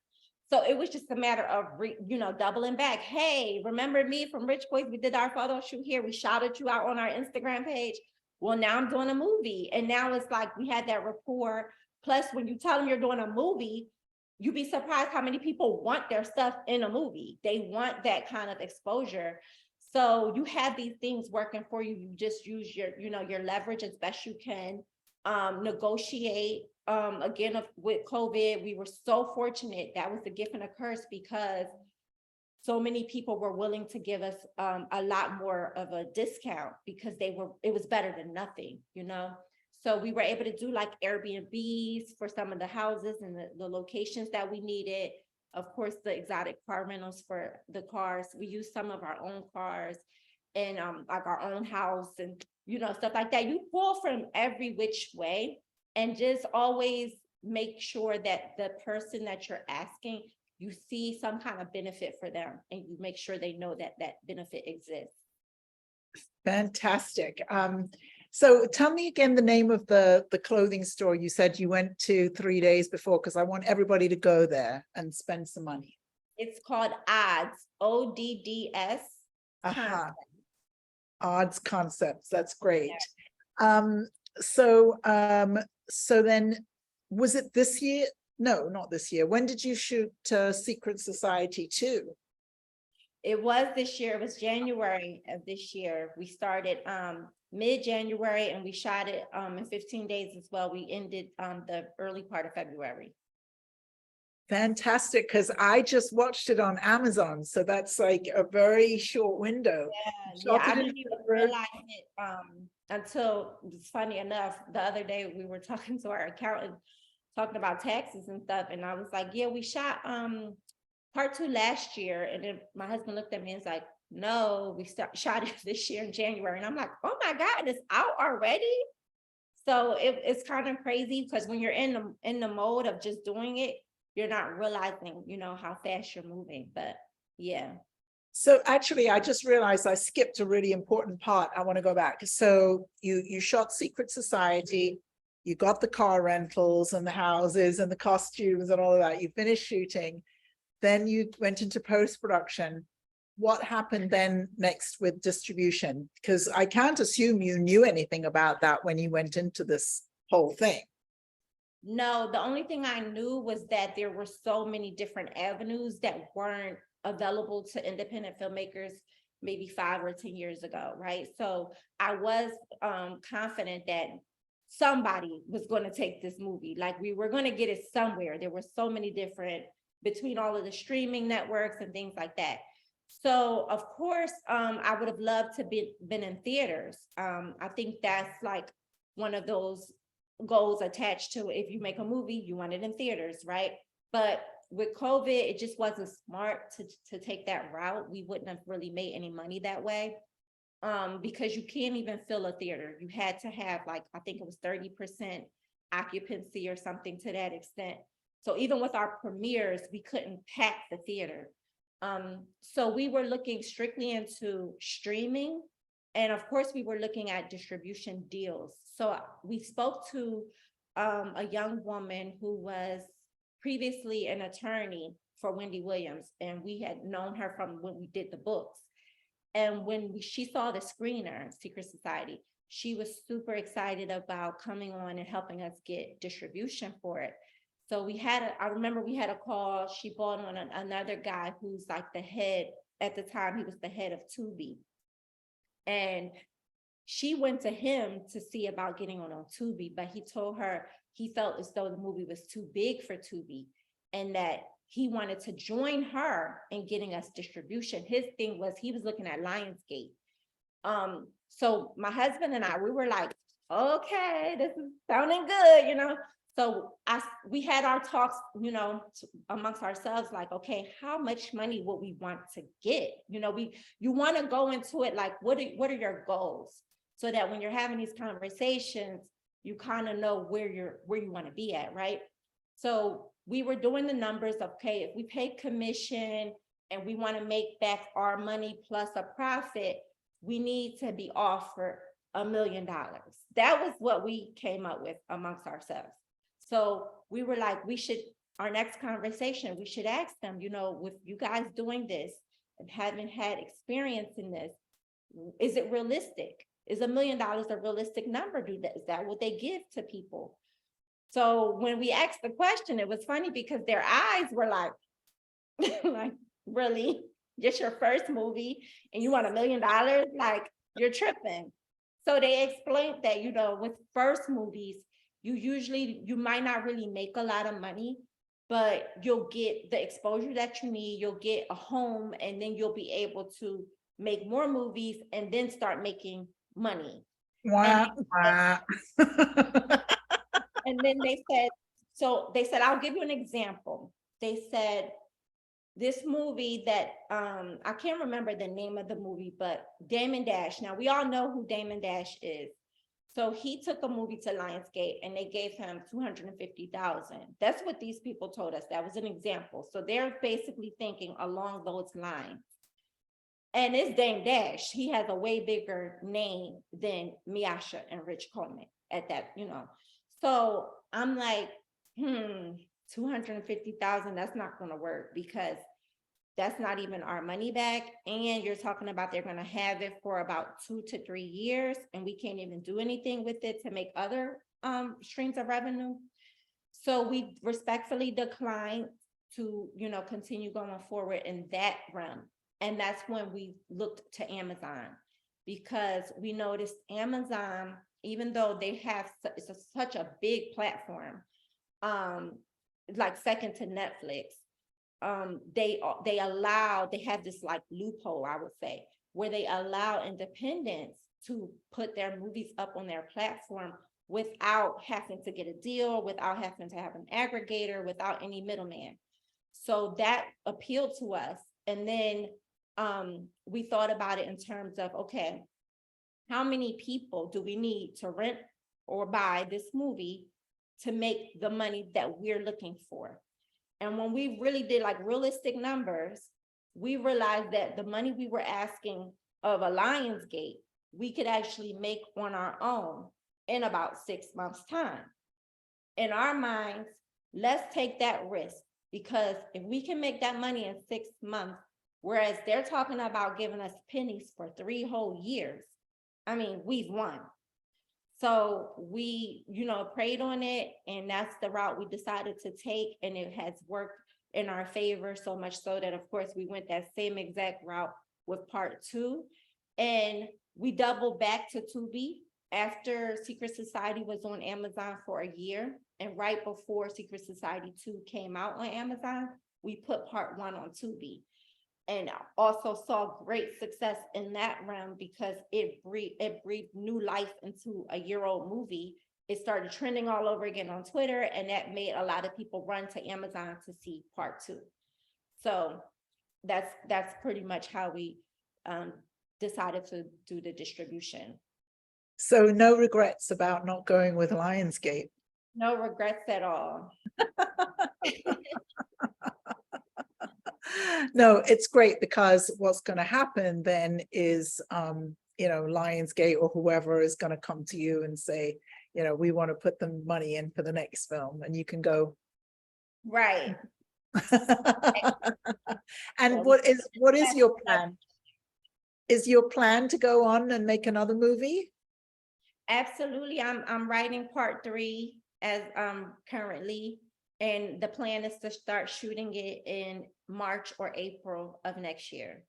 So it was just a matter of, doubling back. Hey, remember me from Rich Boys? We did our photo shoot here. We shouted you out on our Instagram page. Well, now I'm doing a movie. And now it's like we had that rapport. Plus, when you tell them you're doing a movie, you'd be surprised how many people want their stuff in a movie. They want that kind of exposure. So you have these things working for you. You just use your, your leverage as best you can. Negotiate. Again, with COVID, we were so fortunate. That was a gift and a curse, because so many people were willing to give us a lot more of a discount, because it was better than nothing, So we were able to do like Airbnbs for some of the houses and the locations that we needed. Of course, the exotic car rentals for the cars. We used some of our own cars, and like our own house, and stuff like that. You pull from every which way, and just always make sure that the person that you're asking, you see some kind of benefit for them, and you make sure they know that that benefit exists. Fantastic. So tell me again the name of the clothing store you said you went to 3 days before, because I want everybody to go there and spend some money. It's called Odds, ODDS. Aha. Odds Concepts. That's great. Yeah. So then, was it this year? No, not this year. When did you shoot Secret Society 2? It was this year. It was January of this year. We started mid-January, and we shot it in 15 days as well. We ended the early part of February. Fantastic, because I just watched it on Amazon, so that's like a very short window. Yeah, I didn't even realize it until, it's funny enough, the other day we were talking to our accountant, talking about taxes and stuff, and I was like, yeah, we shot part 2 last year, and then my husband looked at me and was like, no, we shot it this year in January, and I'm like, oh my God, it's out already. So it's kind of crazy, because when you're in the mode of just doing it, you're not realizing, how fast you're moving. But yeah. So actually, I just realized I skipped a really important part. I want to go back. So you shot Secret Society, you got the car rentals and the houses and the costumes and all of that. You finished shooting, then you went into post-production. What happened then next with distribution? Because I can't assume you knew anything about that when you went into this whole thing. No, the only thing I knew was that there were so many different avenues that weren't available to independent filmmakers maybe 5 or 10 years ago, right? So I was confident that somebody was going to take this movie. Like, we were going to get it somewhere. There were so many different, between all of the streaming networks and things like that. So of course, I would have loved to been in theaters. I think that's like one of those goals attached to, if you make a movie, you want it in theaters, right? But with COVID, it just wasn't smart to take that route. We wouldn't have really made any money that way, because you can't even fill a theater. You had to have, like, I think it was 30% occupancy or something to that extent. So even with our premieres, we couldn't pack the theater. So we were looking strictly into streaming. And of course, we were looking at distribution deals. So we spoke to a young woman who was previously an attorney for Wendy Williams, and we had known her from when we did the books. And when she saw the screener, Secret Society, she was super excited about coming on and helping us get distribution for it. So I remember we had a call. She brought on another guy who's like the head, at the time, he was the head of Tubi. And she went to him to see about getting on Tubi, but he told her he felt as though the movie was too big for Tubi, and that he wanted to join her in getting us distribution. His thing was, he was looking at Lionsgate. So my husband and I, we were like, okay, this is sounding good, So we had our talks, amongst ourselves, like, okay, how much money would we want to get? You want to go into it like, what are your goals? So that when you're having these conversations, you kind of know where you want to be at, right? So we were doing the numbers of, okay, if we pay commission and we want to make back our money plus a profit, we need to be offered $1 million. That was what we came up with amongst ourselves. So we were like, our next conversation, we should ask them, with you guys doing this and having had experience in this, is it realistic? Is $1 million a realistic number? Is that what they give to people? So when we asked the question, it was funny because their eyes were like, like, really? Just your first movie and you want $1 million? Like, you're tripping. So they explained that, you know, with first movies, you might not really make a lot of money, but you'll get the exposure that you need, you'll get a home, and then you'll be able to make more movies and then start making money. Wah, wah. And then they said, I'll give you an example. They said, this movie that I can't remember the name of the movie, but Damon Dash. Now we all know who Damon Dash is. So he took a movie to Lionsgate and they gave him $250,000. That's what these people told us. That was an example. So they're basically thinking along those lines. And it's Dame Dash. He has a way bigger name than Miasha and Rich Coleman at that, you know. So I'm like, 250,000, that's not going to work because that's not even our money back. And you're talking about they're going to have it for about 2 to 3 years, and we can't even do anything with it to make other streams of revenue. So we respectfully declined to, you know, continue going forward in that realm. And that's when we looked to Amazon, because we noticed Amazon, even though they have such a big platform, like second to Netflix, they have this like loophole, I would say, where they allow independents to put their movies up on their platform without having to get a deal, without having to have an aggregator, without any middleman. So that appealed to us. And then we thought about it in terms of, okay, how many people do we need to rent or buy this movie to make the money that we're looking for? And when we really did like realistic numbers, we realized that the money we were asking of a Lionsgate, we could actually make on our own in about 6 months' time. In our minds, let's take that risk, because if we can make that money in 6 months, whereas they're talking about giving us pennies for 3 whole years, I mean, we've won. So we, you know, prayed on it, and that's the route we decided to take, and it has worked in our favor, so much so that, of course, we went that same exact route with part 2, and we doubled back to Tubi after Secret Society was on Amazon for a year, and right before Secret Society 2 came out on Amazon, we put part 1 on Tubi. And also saw great success in that realm because it breathed new life into a year-old movie. It started trending all over again on Twitter, and that made a lot of people run to Amazon to see part 2. So that's pretty much how we decided to do the distribution. So no regrets about not going with Lionsgate? No regrets at all. No, it's great, because what's going to happen then is, you know, Lionsgate or whoever is going to come to you and say, you know, we want to put the money in for the next film, and you can go. Right. And what is your plan? Is your plan to go on and make another movie? Absolutely. I'm writing part 3 as currently, and the plan is to start shooting it in March or April of next year.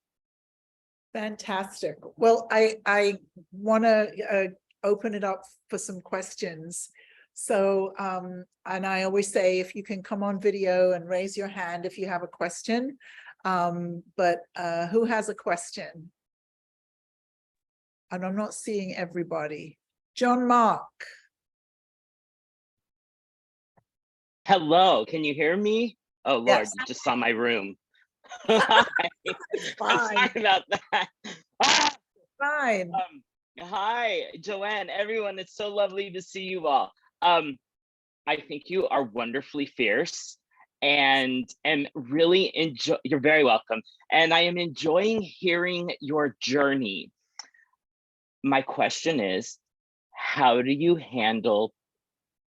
Fantastic. Well, I want to open it up for some questions. So, and I always say, if you can come on video and raise your hand if you have a question. But who has a question? And I'm not seeing everybody. John Mark. Hello, can you hear me? Oh Lord, Yes. you just saw my room. Fine. I'm sorry about that. Ah! Fine. Hi, Joanne, everyone. It's so lovely to see you all. I think you are wonderfully fierce, and really enjoy. You're very welcome. And I am enjoying hearing your journey. My question is, how do you handle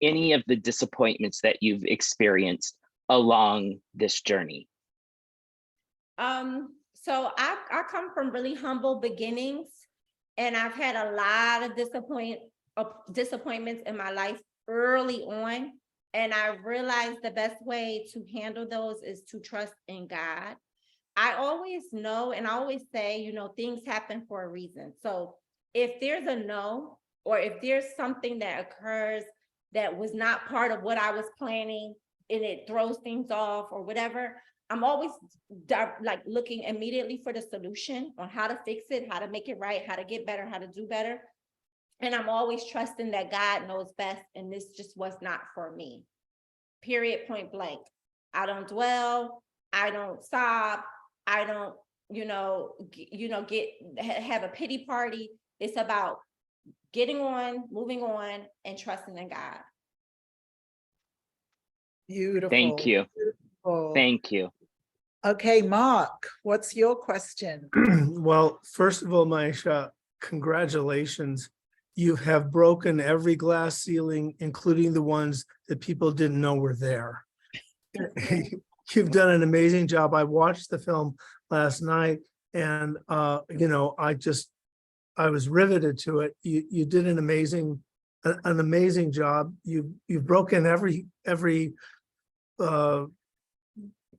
any of the disappointments that you've experienced along this journey? So I come from really humble beginnings, and I've had a lot of disappointments in my life early on, And I realized the best way to handle those is to trust in God. I always know, and I always say, you know, things happen for a reason. So if there's a no, or if there's something that occurs that was not part of what I was planning and it throws things off or whatever, I'm always like looking immediately for the solution on how to fix it, how to make it right, how to get better, how to do better. And I'm always trusting that God knows best, and this just was not for me. Period, point blank. I don't dwell, I don't sob, I don't, have a pity party. It's about getting on, moving on, and trusting in God. Beautiful. Thank you. Beautiful. Thank you. Okay, Mark, what's your question? Well, first of all, Miasha, congratulations. You have broken every glass ceiling, including the ones that people didn't know were there. You've done an amazing job. I watched the film last night, and I was riveted to it. You did an amazing job. You've broken every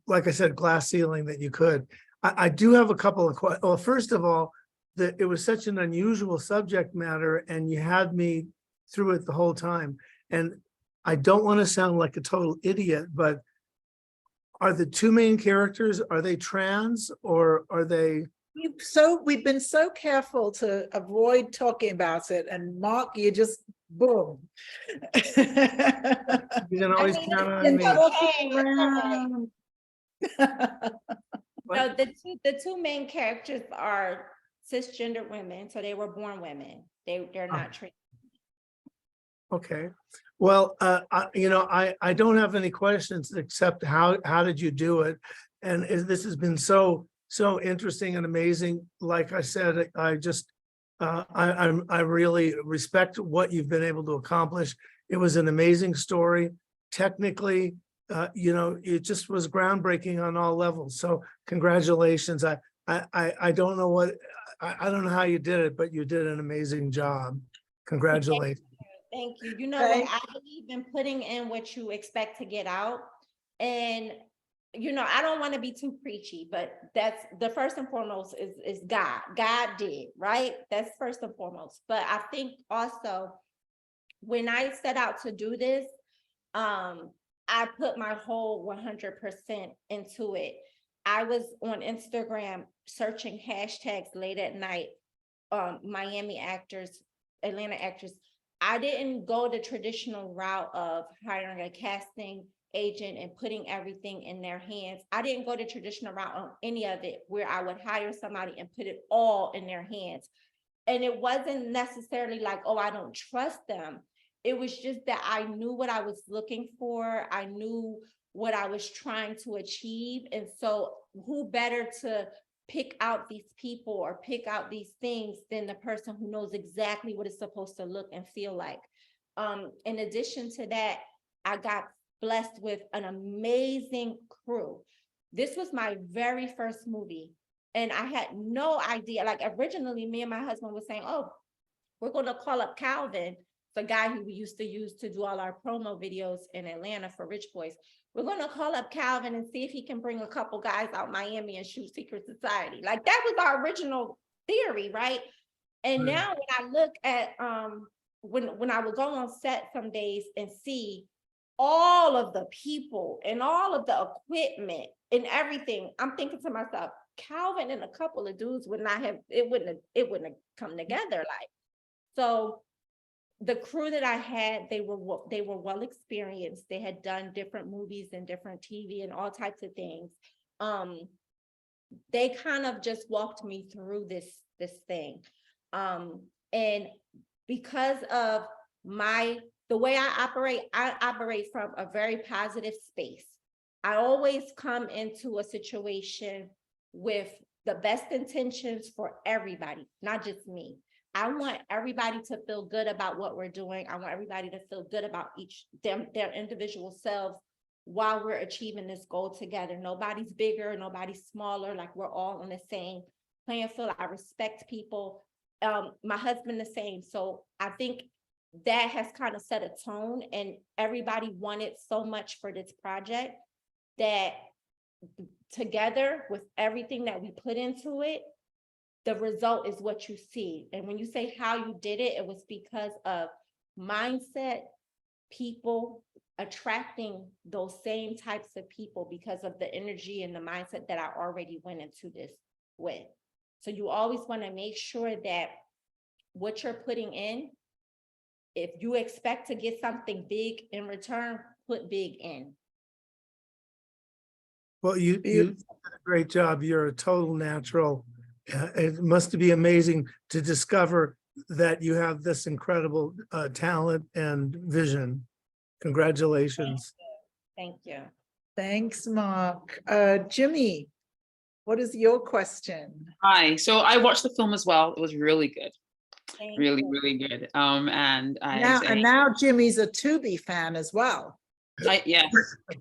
like I said, glass ceiling that you could. I do have a couple of questions. Well, first of all, it was such an unusual subject matter, and you had me through it the whole time. And I don't want to sound like a total idiot, but are the two main characters, are they trans, or are they? We've been so careful to avoid talking about it, and Mark, you just boom. You can always count on me. No, the two main characters are cisgender women, so they were born women. They're not trans. Okay, well, I don't have any questions except how did you do it? And this has been so interesting and amazing. Like I said, I really respect what you've been able to accomplish. It was an amazing story. Technically, it just was groundbreaking on all levels. So congratulations. I don't know I don't know how you did it, but you did an amazing job. Congratulations. Thank you. You know what? I believe in putting in what you expect to get out. And, I don't want to be too preachy, but that's the first and foremost is God. God did, right? That's first and foremost. But I think also when I set out to do this, I put my whole 100% into it. I was on Instagram searching hashtags late at night, Miami actors, Atlanta actors. I didn't go the traditional route of hiring a casting agent and putting everything in their hands. I didn't go the traditional route on any of it, where I would hire somebody and put it all in their hands. And it wasn't necessarily like, oh, I don't trust them. It was just that I knew what I was looking for. I knew what I was trying to achieve. And so who better to pick out these people or pick out these things than the person who knows exactly what it's supposed to look and feel like. In addition to that, I got blessed with an amazing crew. This was my very first movie, and I had no idea. Like, originally, me and my husband were saying, oh, we're going to call up Calvin, the guy who we used to use to do all our promo videos in Atlanta for Rich Boys. We're going to call up Calvin and see if he can bring a couple guys out Miami and shoot Secret Society. Like, that was our original theory, right? And now when I look at when I would go on set some days and see all of the people and all of the equipment and everything, I'm thinking to myself, Calvin and a couple of dudes would not have, it wouldn't have come together. Like, so the crew that I had, they were well experienced. They had done different movies and different TV and all types of things. They kind of just walked me through this thing. And because of the way I operate from a very positive space. I always come into a situation with the best intentions for everybody, not just me. I want everybody to feel good about what we're doing. I want everybody to feel good about their individual selves while we're achieving this goal together. Nobody's bigger, nobody's smaller. Like, we're all on the same playing field. I respect people. My husband the same. So I think that has kind of set a tone, and everybody wanted so much for this project that together with everything that we put into it, the result is what you see. And when you say how you did it, it was because of mindset, people, attracting those same types of people because of the energy and the mindset that I already went into this with. So you always want to make sure that what you're putting in, if you expect to get something big in return, put big in. Well, you did a great job. You're a total natural. It must be amazing to discover that you have this incredible talent and vision. Congratulations. Thank you. Thanks, Mark. Jimmy, what is your question? Hi, so I watched the film as well. It was really good. Thank Really, you. really good. And Now Jimmy's a Tubi fan as well. yeah,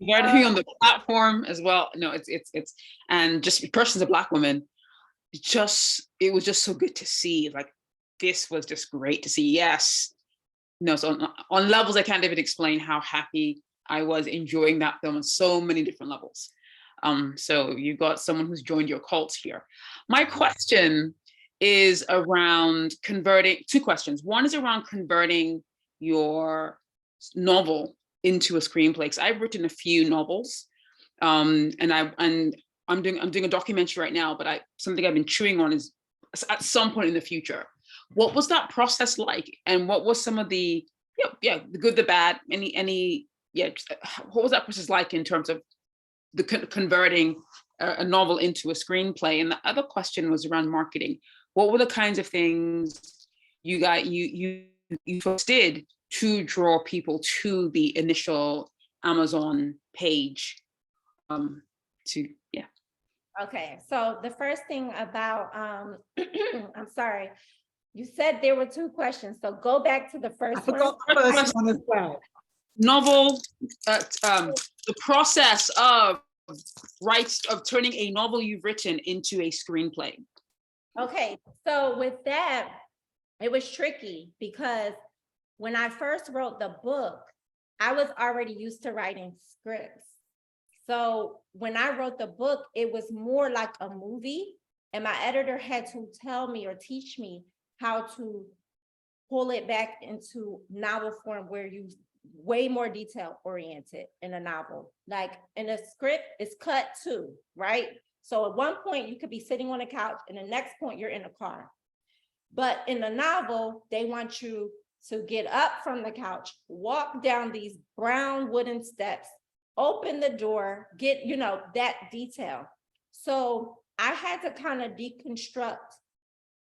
regarding on the platform as well. No, it's and just person as a Black woman, it was just so good to see. Like, this was just great to see. Yes. No, so on levels I can't even explain how happy I was enjoying that film on so many different levels. So you've got someone who's joined your cult here. My question is around converting, two questions. One is around converting your novel into a screenplay, because I've written a few novels, and I'm doing a documentary right now, but something I've been chewing on is at some point in the future. What was that process like, and what was some of the the good, the bad, what was that process like in terms of the converting a novel into a screenplay? And the other question was around marketing. What were the kinds of things you folks did to draw people to the initial Amazon page? Okay, so the first thing about I'm sorry, you said there were two questions, so go back to the I first one. forgot the first one as well. Novel, the process of turning a novel you've written into a screenplay. Okay, so with that, it was tricky because when I first wrote the book, I was already used to writing scripts. So when I wrote the book, it was more like a movie, and my editor had to tell me or teach me how to pull it back into novel form, where you way more detail oriented in a novel. Like in a script, it's cut too, right? So at one point you could be sitting on a couch, and the next point you're in a car. But in the novel, they want you to get up from the couch, walk down these brown wooden steps, open the door, get, that detail. So I had to kind of deconstruct,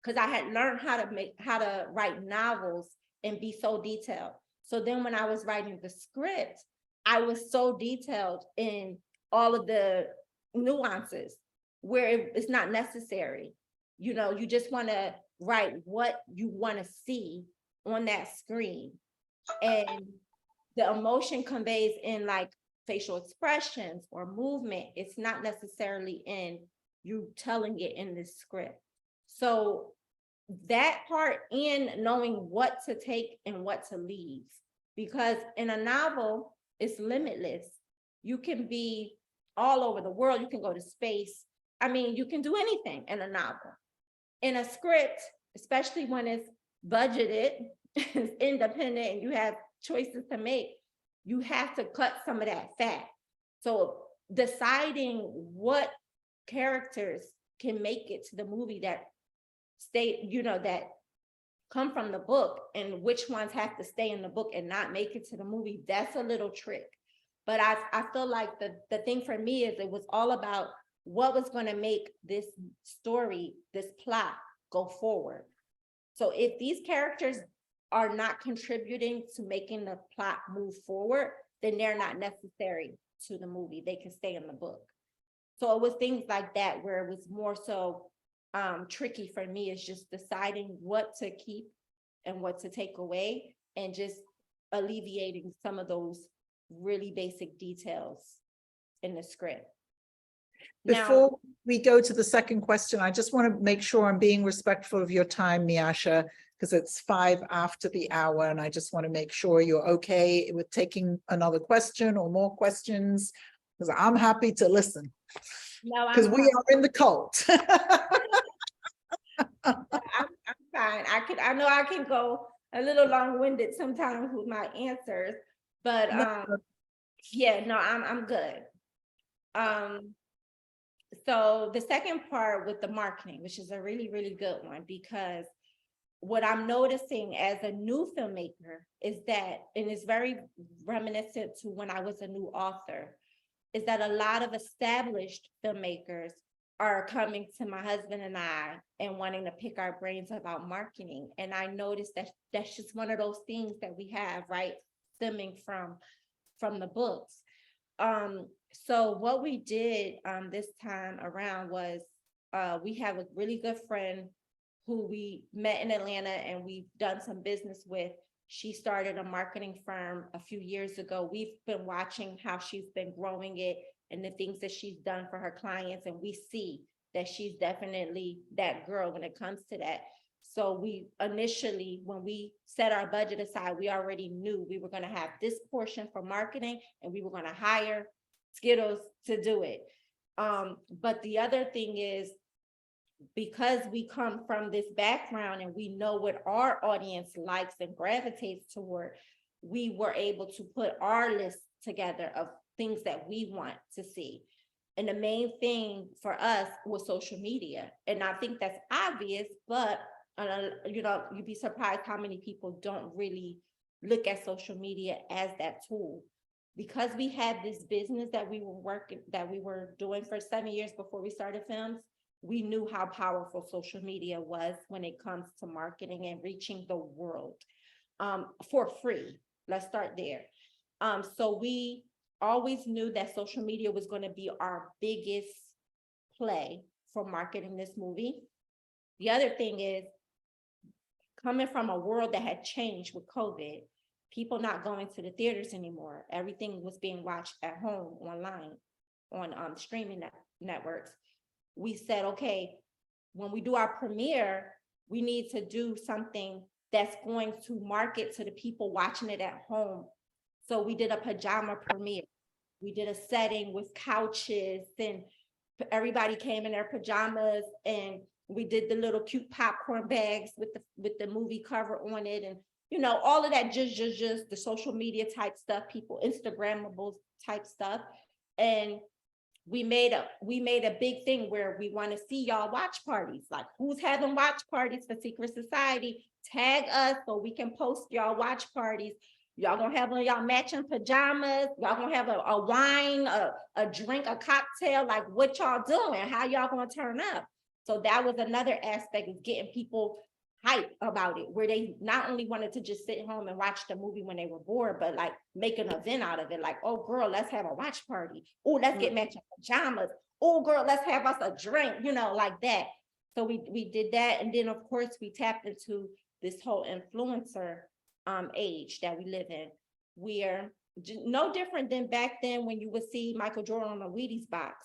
because I had learned how to write novels and be so detailed. So then when I was writing the script, I was so detailed in all of the nuances where it's not necessary. You just want to write what you want to see on that screen. And the emotion conveys in like facial expressions or movement. It's not necessarily in you telling it in the script. So that part, in knowing what to take and what to leave, because in a novel, it's limitless. You can be all over the world. You can go to space. I mean, you can do anything in a novel. In a script, especially when it's budgeted, it's independent, and you have choices to make, you have to cut some of that fat. So deciding what characters can make it to the movie that stay, that come from the book, and which ones have to stay in the book and not make it to the movie, that's a little trick. But I feel like the thing for me is it was all about what was going to make this story, this plot go forward. So if these characters are not contributing to making the plot move forward, then they're not necessary to the movie. They can stay in the book. So it was things like that where it was more so tricky for me, is just deciding what to keep and what to take away, and just alleviating some of those really basic details in the script. Before Now, we go to the second question, I just want to make sure I'm being respectful of your time, Miasha. because it's 5 after the hour, and I just want to make sure you're okay with taking another question or more questions, because I'm happy to listen, No, because we are in the cult. I'm fine. I know I can go a little long-winded sometimes with my answers, but yeah, no, I'm good. So the second part with the marketing, which is a really, really good one, because what I'm noticing as a new filmmaker is that, and it's very reminiscent to when I was a new author, is that a lot of established filmmakers are coming to my husband and I and wanting to pick our brains about marketing. And I noticed that that's just one of those things that we have, right, stemming from the books. So what we did this time around was we have a really good friend who we met in Atlanta and we've done some business with. She started a marketing firm a few years ago. We've been watching how she's been growing it and the things that she's done for her clients. And we see that she's definitely that girl when it comes to that. So we initially, when we set our budget aside, we already knew we were going to have this portion for marketing and we were going to hire Skittles to do it. But the other thing is, because we come from this background and we know what our audience likes and gravitates toward, we were able to put our list together of things that we want to see. And the main thing for us was social media. And I think that's obvious, but you know, you'd be surprised how many people don't really look at social media as that tool. Because we had this business that we were doing for 7 years before we started films, we knew how powerful social media was when it comes to marketing and reaching the world for free. Let's start there. So we always knew that social media was going to be our biggest play for marketing this movie. The other thing is, coming from a world that had changed with COVID, people not going to the theaters anymore. Everything was being watched at home, online, on streaming networks. We said, okay, when we do our premiere, we need to do something that's going to market to the people watching it at home. So we did a pajama premiere. We did a setting with couches and everybody came in their pajamas, and we did the little cute popcorn bags with the movie cover on it, and you know, all of that, just the social media type stuff, people Instagrammable type stuff. And we made a big thing where we want to see y'all watch parties. Like, who's having watch parties for Secret Society? Tag us so we can post y'all watch parties. Y'all gonna have on y'all matching pajamas. Y'all gonna have a wine, a drink, a cocktail. Like, what y'all doing? How y'all gonna turn up? So that was another aspect of getting people hype about it, where they not only wanted to just sit home and watch the movie when they were bored, but like make an event out of it. Like, oh girl, let's have a watch party. Oh, let's get matching pajamas. Oh girl, let's have us a drink, you know, like that. So we did that. And then of course we tapped into this whole influencer age that we live in. We're no different than back then when you would see Michael Jordan on a Wheaties box.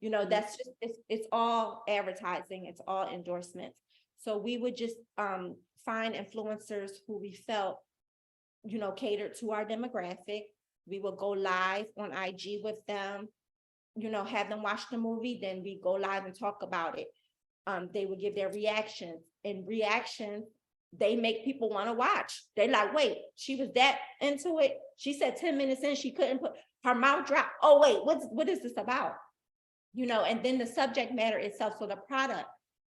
You know, that's just, it's all advertising, it's all endorsements. So we would just find influencers who we felt, you know, catered to our demographic. We would go live on IG with them, you know, have them watch the movie, then we go live and talk about it. They would give their reactions, and reactions, they make people want to watch. They're like, wait, she was that into it? She said 10 minutes in, she couldn't put her mouth dropped. Oh, wait, what is this about? You know, and then the subject matter itself. So the product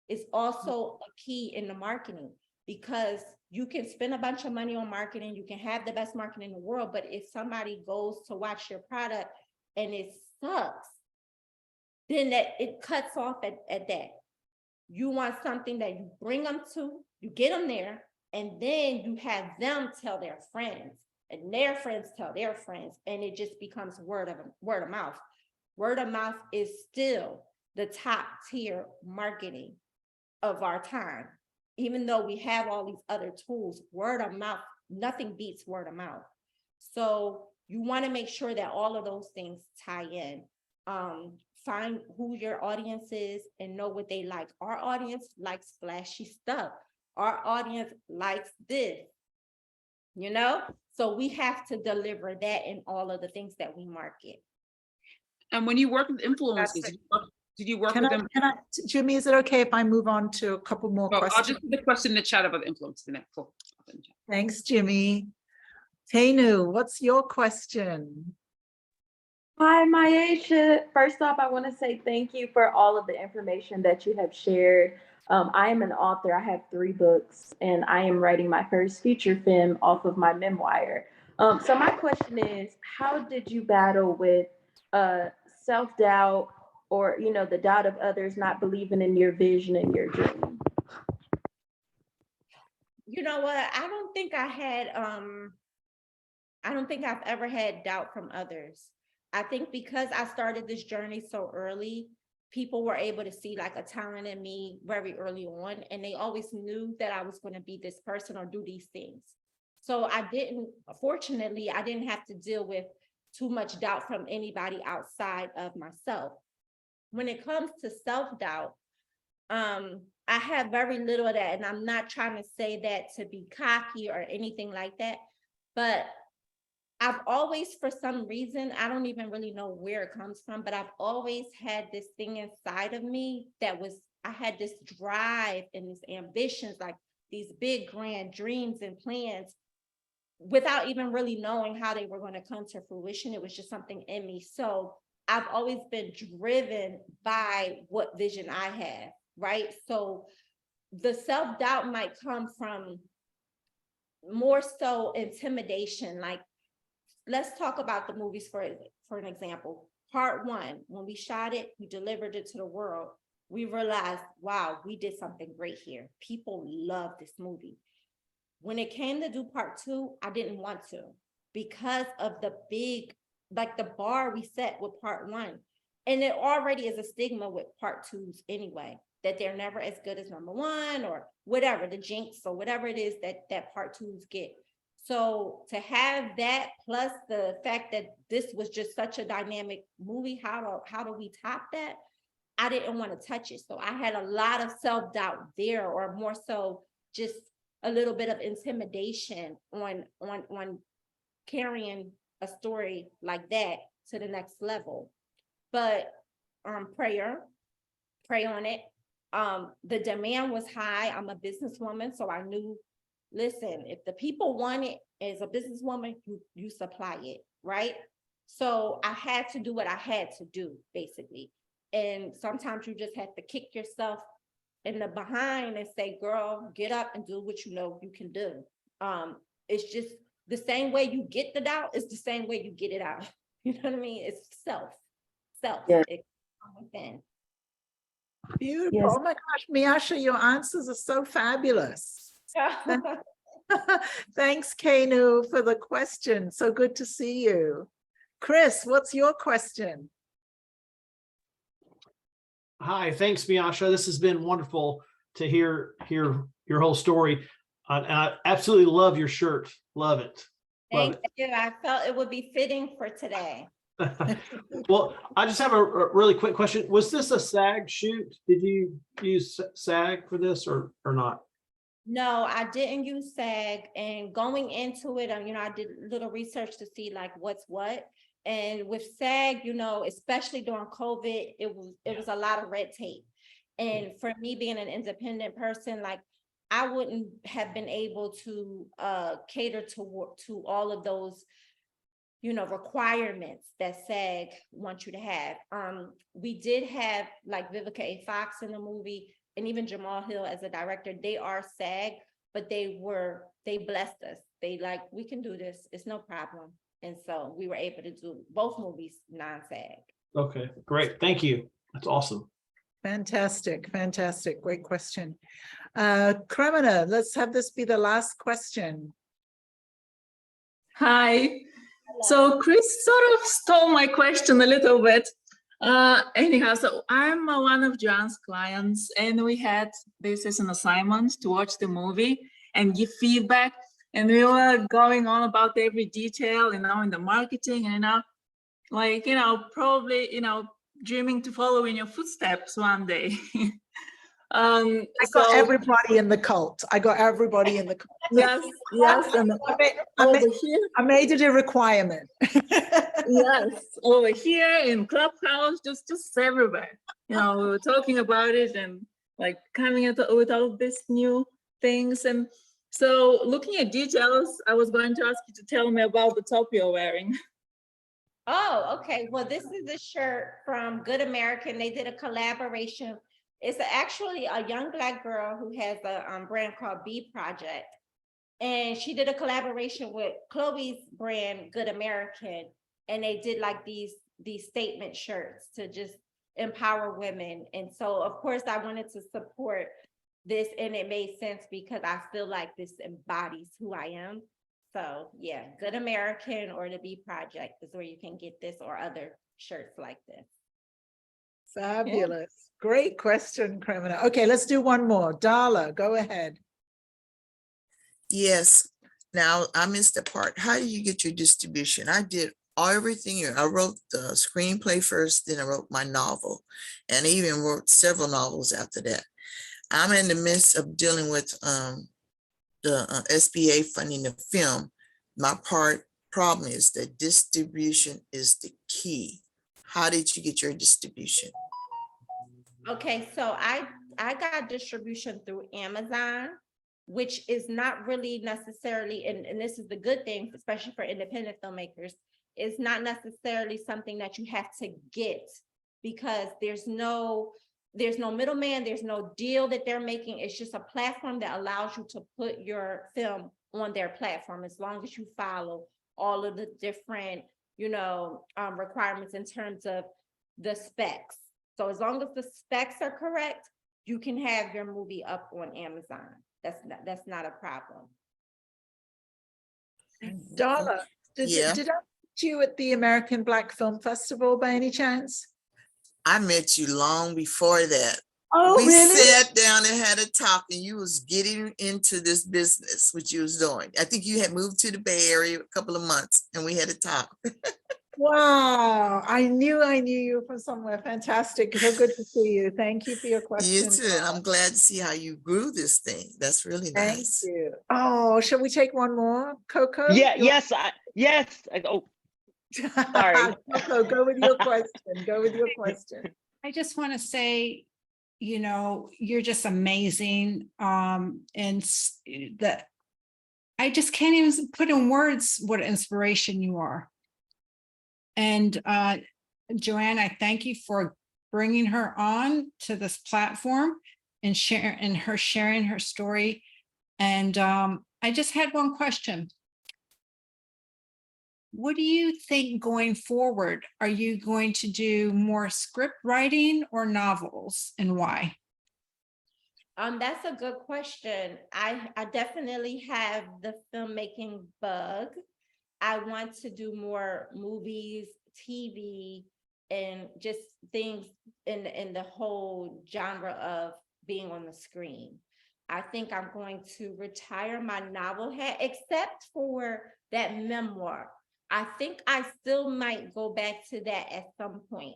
is also a key in the marketing, because you can spend a bunch of money on marketing, you can have the best marketing in the world, but if somebody goes to watch your product and it sucks, then that it cuts off at that. You want something that you bring them to, you get them there, and then you have them tell their friends, and their friends tell their friends, and it just becomes word of mouth. Word of mouth is still the top tier marketing of our time. Even though we have all these other tools, word of mouth, nothing beats word of mouth. So you want to make sure that all of those things tie in. Find who your audience is and know what they like. Our audience likes flashy stuff. Our audience likes this, you know? So we have to deliver that in all of the things that we market. And when you work with influencers, Fantastic. did you work Can with I, them? Jimmy, is it okay if I move on to a couple more Oh, I'll questions? just put the question in the chat about the influencers. In it. Cool. Thanks, Jimmy. Tanu, what's your question? Hi, Miasha. First off, I want to say thank you for all of the information that you have shared. I am an author. I have 3 books, and I am writing my first feature film off of my memoir. So my question is, how did you battle with self-doubt or, the doubt of others not believing in your vision and your dream? You know what? I don't think I've ever had doubt from others. I think because I started this journey so early, people were able to see like a talent in me very early on, and they always knew that I was going to be this person or do these things. So fortunately, I didn't have to deal with too much doubt from anybody outside of myself. When it comes to self-doubt, I have very little of that, and I'm not trying to say that to be cocky or anything like that, but I've always, for some reason, I don't even really know where it comes from, but I've always had this thing inside of me I had this drive and these ambitions, like these big grand dreams and plans without even really knowing how they were going to come to fruition. It was just something in me. So I've always been driven by what vision I have, right? So the self-doubt might come from more so intimidation. Like, let's talk about the movies for an example. Part 1, when we shot it, we delivered it to the world. We realized, wow, we did something great here. People love this movie. When it came to do part 2, I didn't want to because of the bar we set with part 1. And it already is a stigma with part 2s anyway, that they're never as good as number 1 or whatever, the jinx or whatever it is that part 2s get. So to have that plus the fact that this was just such a dynamic movie, how do we top that? I didn't want to touch it. So I had a lot of self-doubt there, or more so just a little bit of intimidation on carrying a story like that to the next level. But pray on it. The demand was high. I'm a businesswoman, so I knew, listen, if the people want it as a businesswoman, you supply it, right? So I had to do what I had to do, basically. And sometimes you just have to kick yourself in the behind and say, girl, get up and do what you know you can do. It's just the same way you get the doubt, it's the same way you get it out. You know what I mean? It's self. Yeah. It comes within. Beautiful. Yes. Oh my gosh, Miasha, your answers are so fabulous. Thanks, Kanu, for the question. So good to see you. Chris, what's your question? Hi, thanks, Miasha. This has been wonderful to hear your whole story. And I absolutely love your shirt. Love it. Love Thank you. I felt it would be fitting for today. it. Well, I just have a really quick question. Was this a SAG shoot? Did you use SAG for this or not? No, I didn't use SAG, and going into it, I did a little research to see like what's what. And with SAG, especially during COVID, it was a lot of red tape. And for me being an independent person, like I wouldn't have been able to cater to all of those, requirements that SAG wants you to have. We did have like Vivica A. Fox in the movie, and even Jamal Hill as a director. They are SAG, but they blessed us. They like, we can do this. It's no problem. And so we were able to do both movies non-SAG. Okay, great. Thank you. That's awesome. Fantastic. Great question. Cremona, let's have this be the last question. Hi. So Chris sort of stole my question a little bit. Anyhow, so I'm one of Joanne's clients, and we had this as an assignment to watch the movie and give feedback. And we were going on about every detail, in the marketing, and probably, dreaming to follow in your footsteps one day. I So got everybody in the cult. I got everybody in the cult. yes, yes, and I made it a requirement. yes, over here in Clubhouse, just everywhere. We were talking about it and like coming at with all these new things. And so looking at details, I was going to ask you to tell me about the top you're wearing. Oh, okay. Well, this is a shirt from Good American. They did a collaboration. It's actually a young Black girl who has a brand called B Project. And she did a collaboration with Chloe's brand, Good American. And they did like these statement shirts to just empower women. And so, of course, I wanted to support this, and it made sense because I feel like this embodies who I am. So yeah, Good American or the B Project is where you can get this or other shirts like this. Fabulous. Great question, Criminal. Okay, let's do one more. Darla, go ahead. Yes. Now I missed the part. How do you get your distribution? I did everything. I wrote the screenplay first, then I wrote my novel, and I even wrote several novels after that. I'm in the midst of dealing with the SBA funding the film. My problem is that distribution is the key. How did you get your distribution? Okay, so I got distribution through Amazon, which is not really necessarily, and this is the good thing, especially for independent filmmakers, it's not necessarily something that you have to get, because there's no middleman, there's no deal that they're making. It's just a platform that allows you to put your film on their platform, as long as you follow all of the different, requirements in terms of the specs. So as long as the specs are correct, you can have your movie up on Amazon. That's not a problem. Darla, did I meet you at the American Black Film Festival by any chance? I met you long before that. Oh, we really? sat down and had a talk, and you was getting into this business, which you was doing. I think you had moved to the Bay Area a couple of months, and we had a talk. Wow, I knew you from somewhere. Fantastic. So good to see you. Thank you for your question. You too. And I'm glad to see how you grew this thing. That's really nice. Thank you. Oh, shall we take one more? Coco? Yeah, yes. Oh, sorry. Coco, go with your question. Go with your question. I just want to say, you're just amazing. And that I just can't even put in words what inspiration you are. And Joanne, I thank you for bringing her on to this platform and sharing her story. And I just had one question. What do you think going forward? Are you going to do more script writing or novels, and why? That's a good question. I definitely have the filmmaking bug. I want to do more movies, TV, and just things in the whole genre of being on the screen. I think I'm going to retire my novel hat, except for that memoir. I think I still might go back to that at some point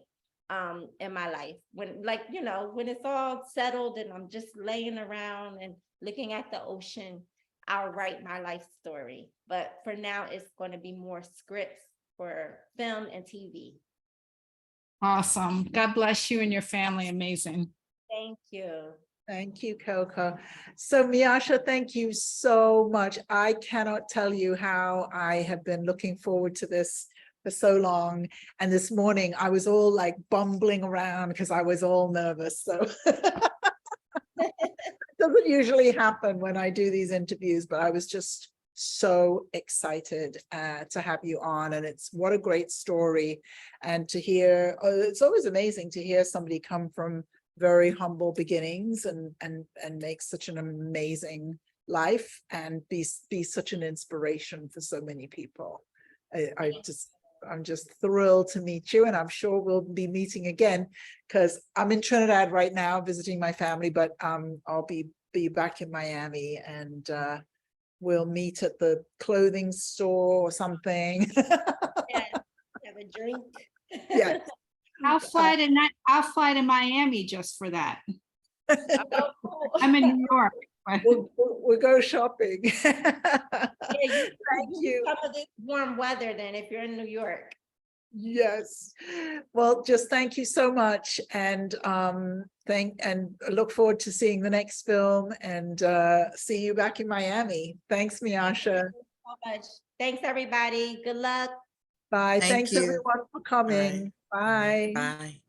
in my life, when when it's all settled and I'm just laying around and looking at the ocean, I'll write my life story. But for now, it's going to be more scripts for film and TV. Awesome. God bless you and your family. Amazing. Thank you. Thank you, Coco. So Miasha, thank you so much. I cannot tell you how I have been looking forward to this for so long. And this morning I was all like bumbling around because I was all nervous. So doesn't usually happen when I do these interviews, but I was just so excited to have you on. And it's what a great story. And to hear, it's always amazing to hear somebody come from very humble beginnings and make such an amazing life and be such an inspiration for so many people. I'm just thrilled to meet you, and I'm sure we'll be meeting again because I'm in Trinidad right now visiting my family, but I'll be back in Miami, and we'll meet at the clothing store or something. Yeah, have a drink. Yeah. I'll fly to Miami just for that. I'm in New York. We'll go shopping. Yeah, Thank you. some of this warm weather then if you're in New York. Yes. Well, just thank you so much, and look forward to seeing the next film, and see you back in Miami. Thanks, Miasha. Thank you so much. Thanks, everybody. Good luck. Bye. Thank Thanks you. everyone for coming. Bye. Bye. Bye.